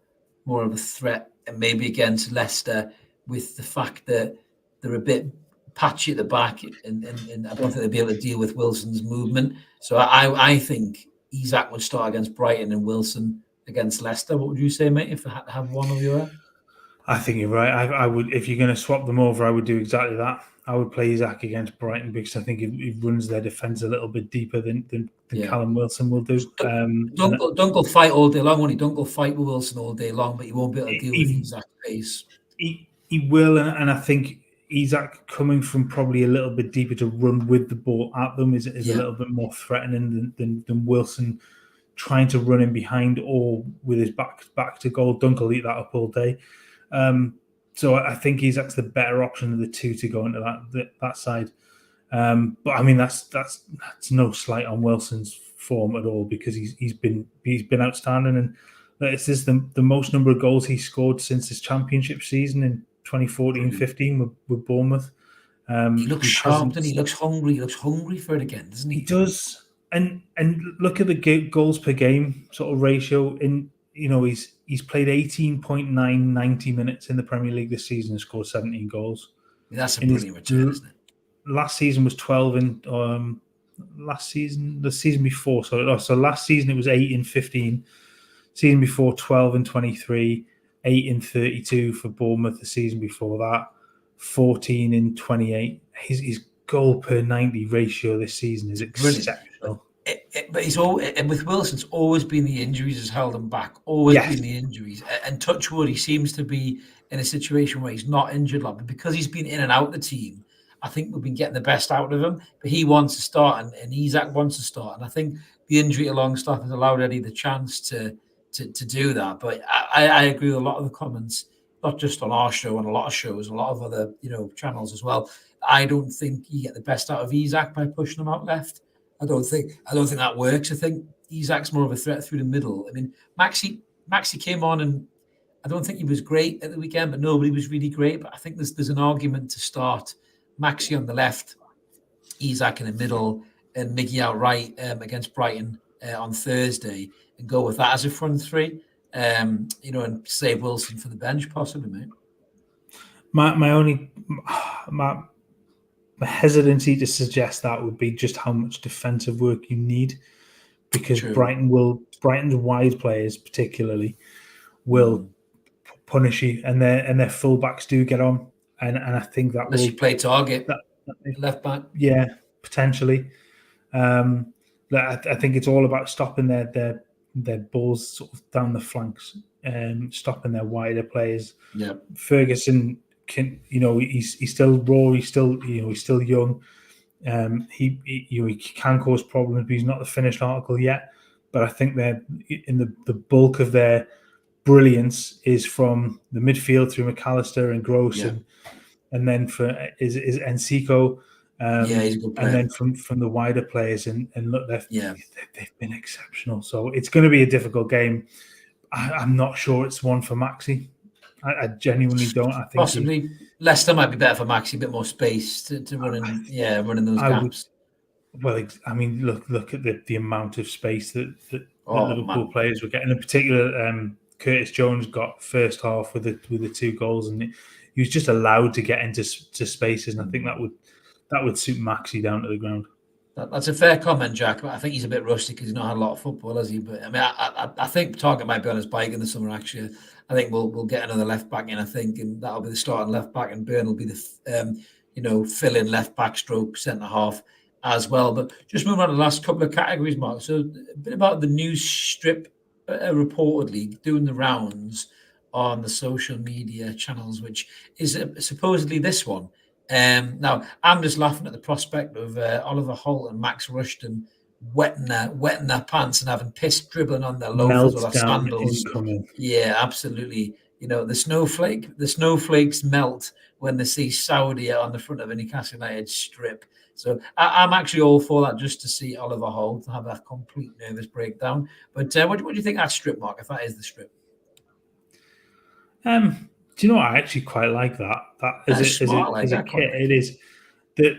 of a threat, and maybe against Leicester, with the fact that they're a bit patchy at the back, and I don't think they'll be able to deal with Wilson's movement. So I think Isak would start against Brighton and Wilson against Leicester. What would you say, mate, if I had to have one or the other? I think you're right. I would, if you're going to swap them over, I would do exactly that. I would play Isak against Brighton, because I think he runs their defence a little bit deeper than Callum Wilson will do. Dunk will fight all day long, won't he? Dunk will fight with Wilson all day long, but he won't be able to deal with Isak's pace. He will, and I think Isak coming from probably a little bit deeper to run with the ball at them is a little bit more threatening than Wilson trying to run in behind or with his back to goal. Dunk will eat that up all day. So I think Isak's the better option of the two to go into that side. But I mean, that's no slight on Wilson's form at all, because he's been outstanding, and it's just the most number of goals he scored since his championship season in 2014-15 with Bournemouth. He looks sharp, and he looks hungry. He looks hungry for it again, doesn't he? He does. And look at the goals per game sort of ratio. He's played 18.9 90 minutes in the Premier League this season and scored 17 goals. That's a brilliant return, isn't it? Last season was 12 in the season before. So last season it was 8 in 15. Season before, 12 in 23, 8 in 32 for Bournemouth. The season before that, 14 in 28. His goal per 90 ratio this season is exceptional. But with Wilson, it's always been the injuries has held him back. Always been the injuries. And touch wood, he seems to be in a situation where he's not injured a lot. But because he's been in and out of the team, I think we've been getting the best out of him. But he wants to start, and Isak wants to start. And I think the injury to Longstaff has allowed Eddie the chance to do that. But I agree with a lot of the comments not just on our show, on a lot of shows, a lot of other channels as well. I don't think you get the best out of Isak by pushing him out left. I don't think that works. I think Isak's more of a threat through the middle. I mean, Maxi came on, and I don't think he was great at the weekend, but nobody was really great. But I think there's an argument to start Maxi on the left, Isak in the middle, and Miggy out right against Brighton on Thursday, and go with that as a front three. And save Wilson for the bench, possibly, mate. My hesitancy to suggest that would be just how much defensive work you need, because True. Brighton's wide players particularly will punish you, and their fullbacks do get on, and I think that unless will you play target left back. Yeah, potentially. I think it's all about stopping their balls sort of down the flanks and stopping their wider players. Yeah, Ferguson can, he's still raw. He's still young. He can cause problems, but he's not the finished article yet. But I think they're in the bulk of their brilliance is from the midfield through McAllister and Gross, and then is Enciso. He's a good player. And then from the wider players, and look, they've been exceptional. So it's going to be a difficult game. I'm not sure it's one for Maxi. I genuinely don't. I think possibly Leicester might be better for Maxi, a bit more space to run in. Running those gaps. I mean, look at the amount of space that Liverpool players were getting. In particular, Curtis Jones got first half with the 2 goals, and he was just allowed to get into spaces. And I think that would suit Maxi down to the ground. That's a fair comment, Jack. But I think he's a bit rusty because he's not had a lot of football, has he? But I mean, I think Target might be on his bike in the summer. Actually, I think we'll get another left back in. I think, and that'll be the starting left back, and Byrne will be the fill-in left back stroke centre half as well. But just moving on to the last couple of categories, Mark. So a bit about the news strip reportedly doing the rounds on the social media channels, which is supposedly this one. Now, I'm just laughing at the prospect of Oliver Holt and Max Rushton wetting their pants and having piss dribbling on their loafers or their sandals. Incoming. Yeah, absolutely. The snowflakes melt when they see Saudi on the front of a Newcastle United strip. So I'm actually all for that, just to see Oliver Holt have that complete nervous breakdown. But what do you think of that strip, Mark, if that is the strip? Do you know what? I actually quite like that. As a kit, it is.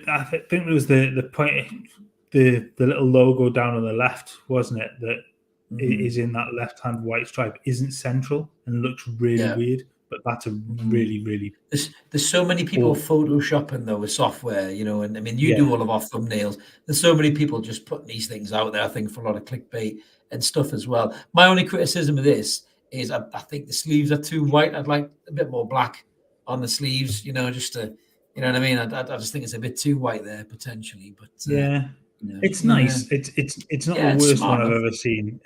I think it was the point, the little logo down on the left, wasn't it? That is in that left-hand white stripe, isn't central and looks really weird. But that's a really, really. There's so many people photoshopping though with software, and I mean, you do all of our thumbnails. There's so many people just putting these things out there, I think, for a lot of clickbait and stuff as well. My only criticism of this is I think the sleeves are too white. I'd like a bit more black on the sleeves, just to, you know what I mean? I just think it's a bit too white there potentially, but it's nice. It's not the worst one I've ever seen.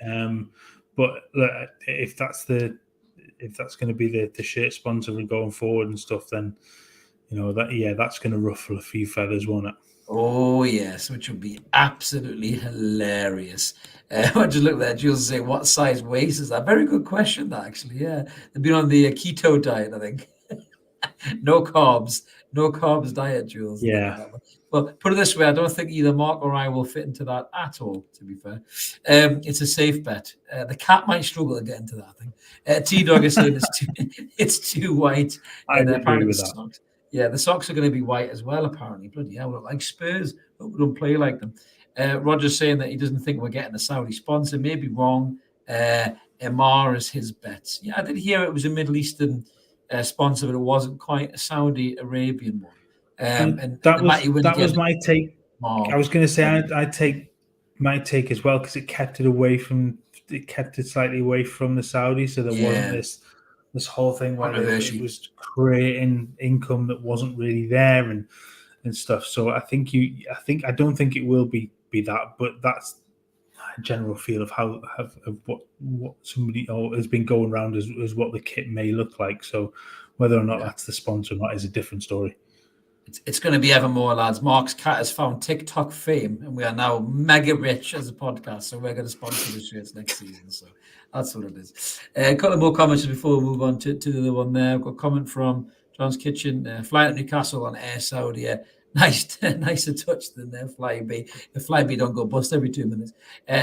But look, if that's going to be the shirt sponsor and going forward and stuff, then that's going to ruffle a few feathers, won't it? Oh yes, which would be absolutely hilarious. I just look there, Jules, say, what size waist is that? Very good question, that actually. Yeah, they've been on the keto diet, I think. no carbs diet, Jules. Yeah. But put it this way, I don't think either Mark or I will fit into that at all, to be fair. It's a safe bet. The cat might struggle to get into that, I think. T-Dog is saying it's too white. I agree with that. Socks. Yeah, the socks are going to be white as well, apparently. Bloody hell, we don't like Spurs, but we don't play like them. Roger's saying that he doesn't think we're getting a Saudi sponsor. Maybe wrong. Emar is his bet. Yeah, I did hear it was a Middle Eastern sponsor, but it wasn't quite a Saudi Arabian one. And that was my take. I was going to say I'd take my take as well, because it kept it slightly away from the Saudis, so there wasn't this whole thing where it was creating income that wasn't really there and stuff. So I don't think it will be that, but that's a general feel of what somebody has been going around as what the kit may look like. So whether or not that's the sponsor or not is a different story. It's going to be ever more, lads. Mark's cat has found TikTok fame, and we are now mega rich as a podcast. So we're going to sponsor the shirts next season. So that's what it is. A couple more comments before we move on to the other one there. I've got a comment from John's Kitchen. Flying to Newcastle on Air Saudi. Nicer touch than Flyby. The Flyby don't go bust every 2 minutes.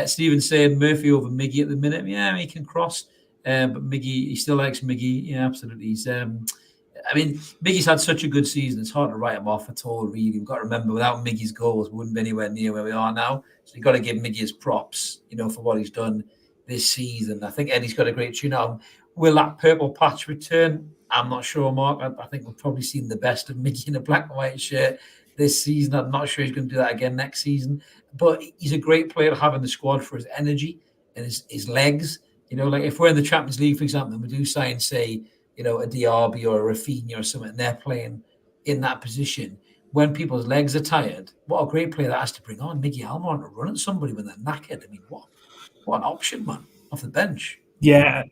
Stephen saying Murphy over Miggy at the minute. Yeah, he can cross. But Miggy, he still likes Miggy. Yeah, absolutely. He's Miggy's had such a good season. It's hard to write him off at all, really. We've got to remember, without Miggy's goals, we wouldn't be anywhere near where we are now. So you've got to give Miggy his props, for what he's done this season. I think Eddie's got a great tune out. Will that purple patch return? I'm not sure, Mark. I think we've probably seen the best of Miggy in a black and white shirt this season. I'm not sure he's going to do that again next season. But he's a great player to have in the squad for his energy and his legs. Like if we're in the Champions League, for example, and we do sign, say, a Diaby or a Rafinha or something, and they're playing in that position. When people's legs are tired, what a great player that has to bring on. Miggy Almiron to run at somebody when they're knackered. I mean, what an option, man, off the bench. Yeah,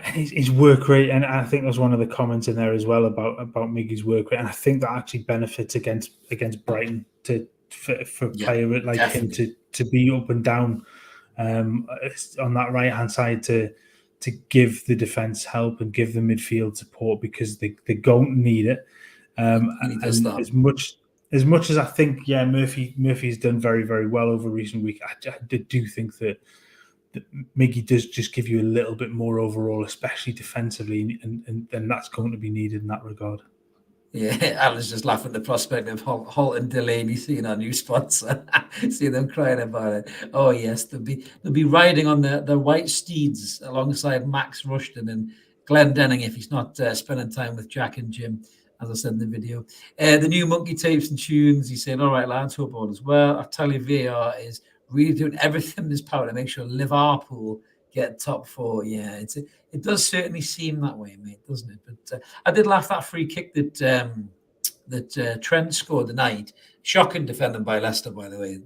his work rate, and I think there's one of the comments in there as well about Miggy's work rate, and I think that actually benefits against Brighton for a player like definitely. him to be up and down on that right hand side to give the defense help and give the midfield support, because they don't need it. And as much as I think, Murphy's done very, very well over recent week, I do think that Miggy does just give you a little bit more overall, especially defensively, and that's going to be needed in that regard. Yeah, Alan's just laughing at the prospect of Holt and Delaney seeing our new sponsor, see them crying about it. Oh yes, they'll be riding on the white steeds alongside Max Rushton and Glenn Denning if he's not spending time with Jack and Jim, as I said in the video. The new Monkey Tapes and Tunes, he said, all right, lads, hope all as well. I tell you, VAR is really doing everything in his power to make sure Liverpool get top four. Yeah, it does certainly seem that way, mate, doesn't it? But I did laugh that free kick that Trent scored tonight. Shocking defending by Leicester, by the way.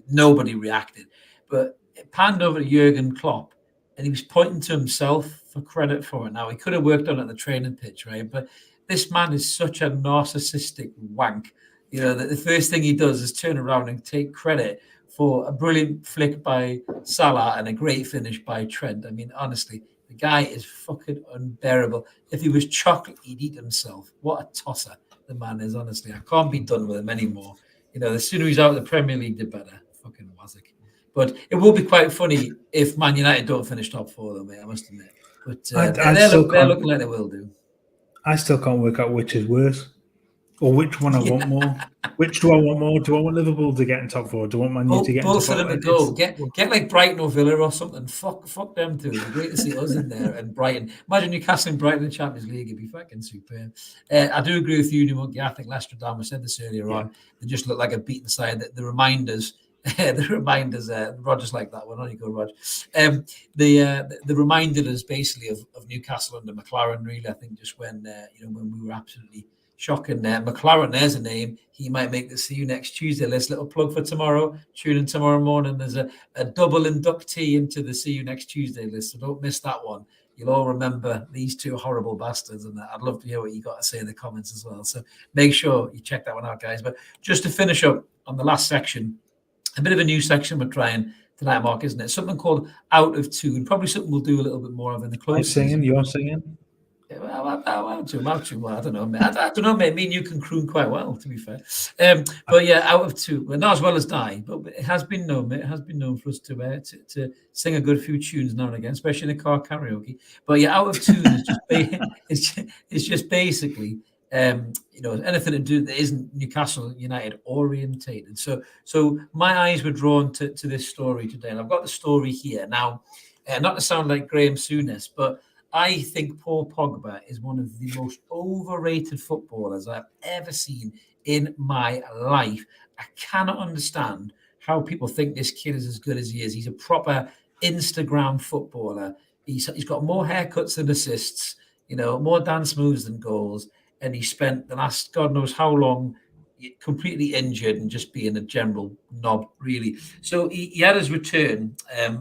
Nobody reacted, but it panned over to Jurgen Klopp, and he was pointing to himself for credit for it. Now, he could have worked on it at the training pitch, right? But this man is such a narcissistic wank. That the first thing he does is turn around and take credit for a brilliant flick by Salah and a great finish by Trent. I mean, honestly, the guy is fucking unbearable. If he was chocolate, he'd eat himself. What a tosser the man is, honestly. I can't be done with him anymore. The sooner he's out of the Premier League, the better. Fucking Wazik. But it will be quite funny if Man United don't finish top four, though, mate, I must admit. But they're looking like they will do. I still can't work out which is worse. Or which one I want more? Which do I want more? Do I want Liverpool to get in top four? Do I want Man U to get in top four? Both of them to go. Get like Brighton or Villa or something. Fuck them too. It'd be great to see us in there and Brighton. Imagine Newcastle and Brighton in the Champions League. It'd be fucking superb. I do agree with you, New Monkey. I think Leicester Down, we said this earlier on. They just look like a beaten side. The reminders. Roger's like that one. On you go, Roger. The reminded us basically of Newcastle under McLaren. Really, I think just when we were absolutely shocking. McLaren, there's a name. He might make the See You Next Tuesday list. Little plug for tomorrow. Tune in tomorrow morning. There's a double inductee into the See You Next Tuesday list, so don't miss that one. You'll all remember these two horrible bastards, and I'd love to hear what you got to say in the comments as well. So make sure you check that one out, guys. But just to finish up on the last section, a bit of a new section we're trying tonight, Mark, isn't it? Something called Out of Tune. Probably something we'll do a little bit more of in the close. You're singing? Well, I don't know, mate. I don't know, mate. Me and you can croon quite well, to be fair. But yeah, Out of Tune. Well, not as well as Die, but it has been known, mate. It has been known for us to sing a good few tunes now and again, especially in the car karaoke. But yeah, Out of Tune is just basically anything to do that isn't Newcastle United orientated. So my eyes were drawn to this story today, and I've got the story here now. Not to sound like Graham Souness, but I think Paul Pogba is one of the most overrated footballers I've ever seen in my life. I cannot understand how people think this kid is as good as he is. He's a proper Instagram footballer. He's got more haircuts than assists, more dance moves than goals. And he spent the last God knows how long completely injured and just being a general knob, really. So he had his return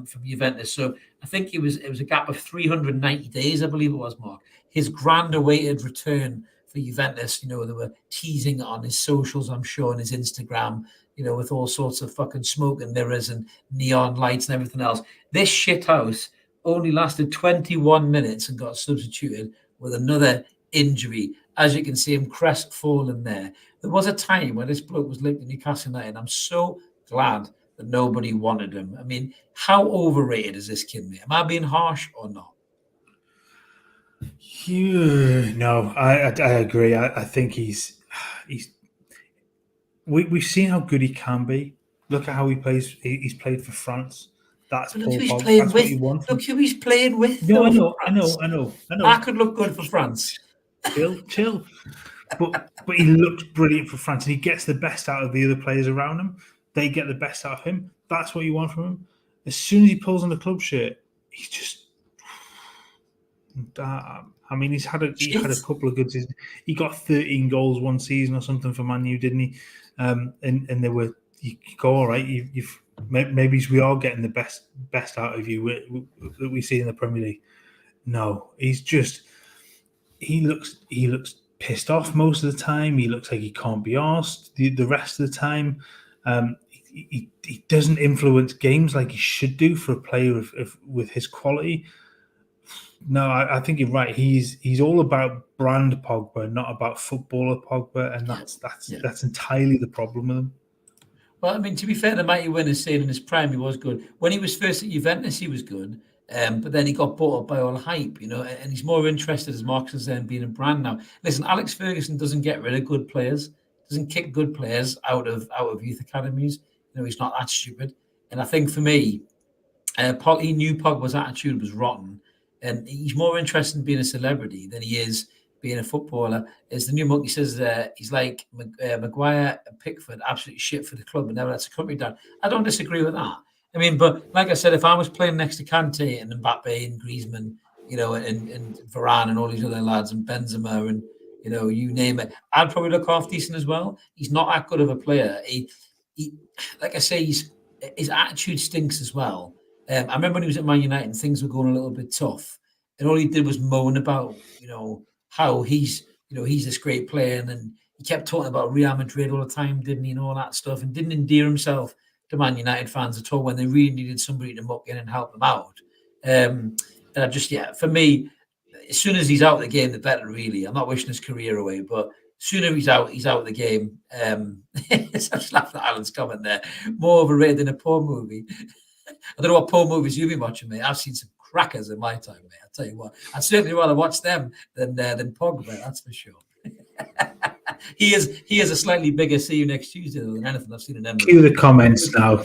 from Juventus. So I think it was a gap of 390 days, I believe it was, Mark. His grand awaited return for Juventus. They were teasing it on his socials, I'm sure, on his Instagram, with all sorts of fucking smoke and mirrors and neon lights and everything else. This shithouse only lasted 21 minutes and got substituted with another injury. As you can see, him crestfallen there. There was a time when this bloke was linked to Newcastle United. I'm so glad that nobody wanted him. I mean, how overrated is this kid, mate? Am I being harsh or not? No, I agree. I think he's we've seen how good he can be. Look at how he plays. He's played for France. That's Look Paul who he's Pogba. playing That's with. what you want. Look who he's playing with. No, I France. know. I could look good for France. Chill. But he looks brilliant for France, and he gets the best out of the other players around him. They get the best out of him. That's what you want from him. As soon as he pulls on the club shirt, he's just. I mean, he had a couple of good seasons. He got 13 goals one season or something for Man U, didn't he? And they were, you go, all right. You've maybe we are getting the best out of you that we see in the Premier League. No, he's just he looks pissed off most of the time. He looks like he can't be arsed the rest of the time. He doesn't influence games like he should do for a player with his quality. No, I think you're right. He's all about brand Pogba, not about footballer Pogba, and that's entirely the problem with him. Well, I mean, to be fair, the mighty winners saying in his prime he was good. When he was first at Juventus, he was good, but then he got bought up by all hype, and he's more interested, as Mark says, in being a brand now. Listen, Alex Ferguson doesn't get rid of good players, doesn't kick good players out of youth academies. He's not that stupid. And I think for me, he knew Pogba's attitude was rotten. And he's more interested in being a celebrity than he is being a footballer. As the new monkey says, he's like Maguire and Pickford, absolutely shit for the club and never lets the country down. I don't disagree with that. I mean, but like I said, if I was playing next to Kante and Mbappe and Griezmann, and Varane and all these other lads and Benzema and, you name it, I'd probably look half decent as well. He's not that good of a player. He like I say, his attitude stinks as well. I remember when he was at Man United and things were going a little bit tough, and all he did was moan about, how he's this great player, and then he kept talking about Real Madrid all the time, didn't he, and all that stuff, and didn't endear himself to Man United fans at all when they really needed somebody to muck in and help them out. And I just, for me, as soon as he's out of the game, the better, really. I'm not wishing his career away, but sooner he's out of the game. I just laughed at Alan's comment there. More overrated than a porn movie. I don't know what porn movies you've been watching, mate. I've seen some crackers in my time, mate. I'll tell you what. I'd certainly rather watch them than Pogba, that's for sure. He is a slightly bigger see you next Tuesday than anything I've seen in them. Cue the comments now.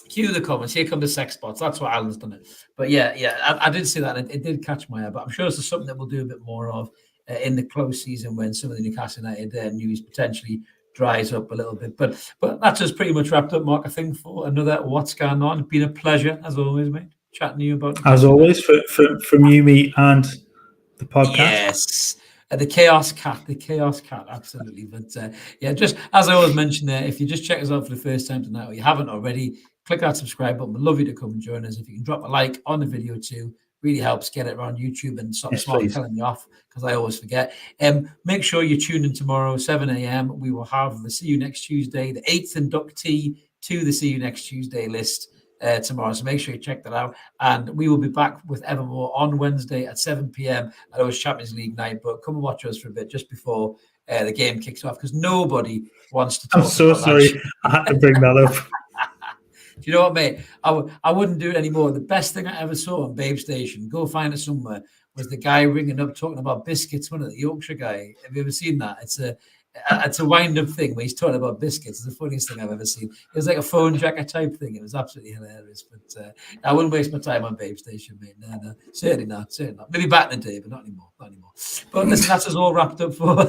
Cue the comments. Here come the sex spots. That's what Alan's done it. But I did see that. It did catch my eye. But I'm sure it's something that we'll do a bit more of in the close season when some of the Newcastle United news potentially dries up a little bit. But that's just pretty much wrapped up, Mark, I think, for another What's Going On. It's been a pleasure, as always, mate, chatting to you about it. As always, from you, me, and the podcast. Yes. The Chaos Cat, absolutely. But just as I always mention there, if you just check us out for the first time tonight or you haven't already, click that subscribe button. We'd love you to come and join us. If you can drop a like on the video too, really helps get it around YouTube and stop Smart telling me off, because I always forget. Make sure you tune in tomorrow, 7 a.m. We will have the See You Next Tuesday, the 8th inductee to the See You Next Tuesday list tomorrow. So make sure you check that out. And we will be back with Evermore on Wednesday at 7 p.m. I know it's Champions League night, but come and watch us for a bit just before the game kicks off, because nobody wants to talk I'm so sorry. I had to bring that up. Do you know what, mate? I wouldn't do it anymore. The best thing I ever saw on Babe Station, go find it somewhere, was the guy ringing up talking about biscuits. One of the Yorkshire guy. Have you ever seen that? It's a wind-up thing where he's talking about biscuits. It's the funniest thing I've ever seen. It was like a phone jacker type thing. It was absolutely hilarious. But I wouldn't waste my time on Babe Station, mate. No, certainly not. Maybe back in the day, but not anymore. But listen, that's us all wrapped up for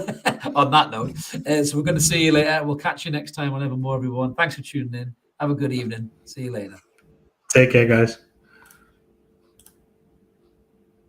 on that note. So we're going to see you later. We'll catch you next time on Evermore, everyone. Thanks for tuning in. Have a good evening. See you later. Take care, guys.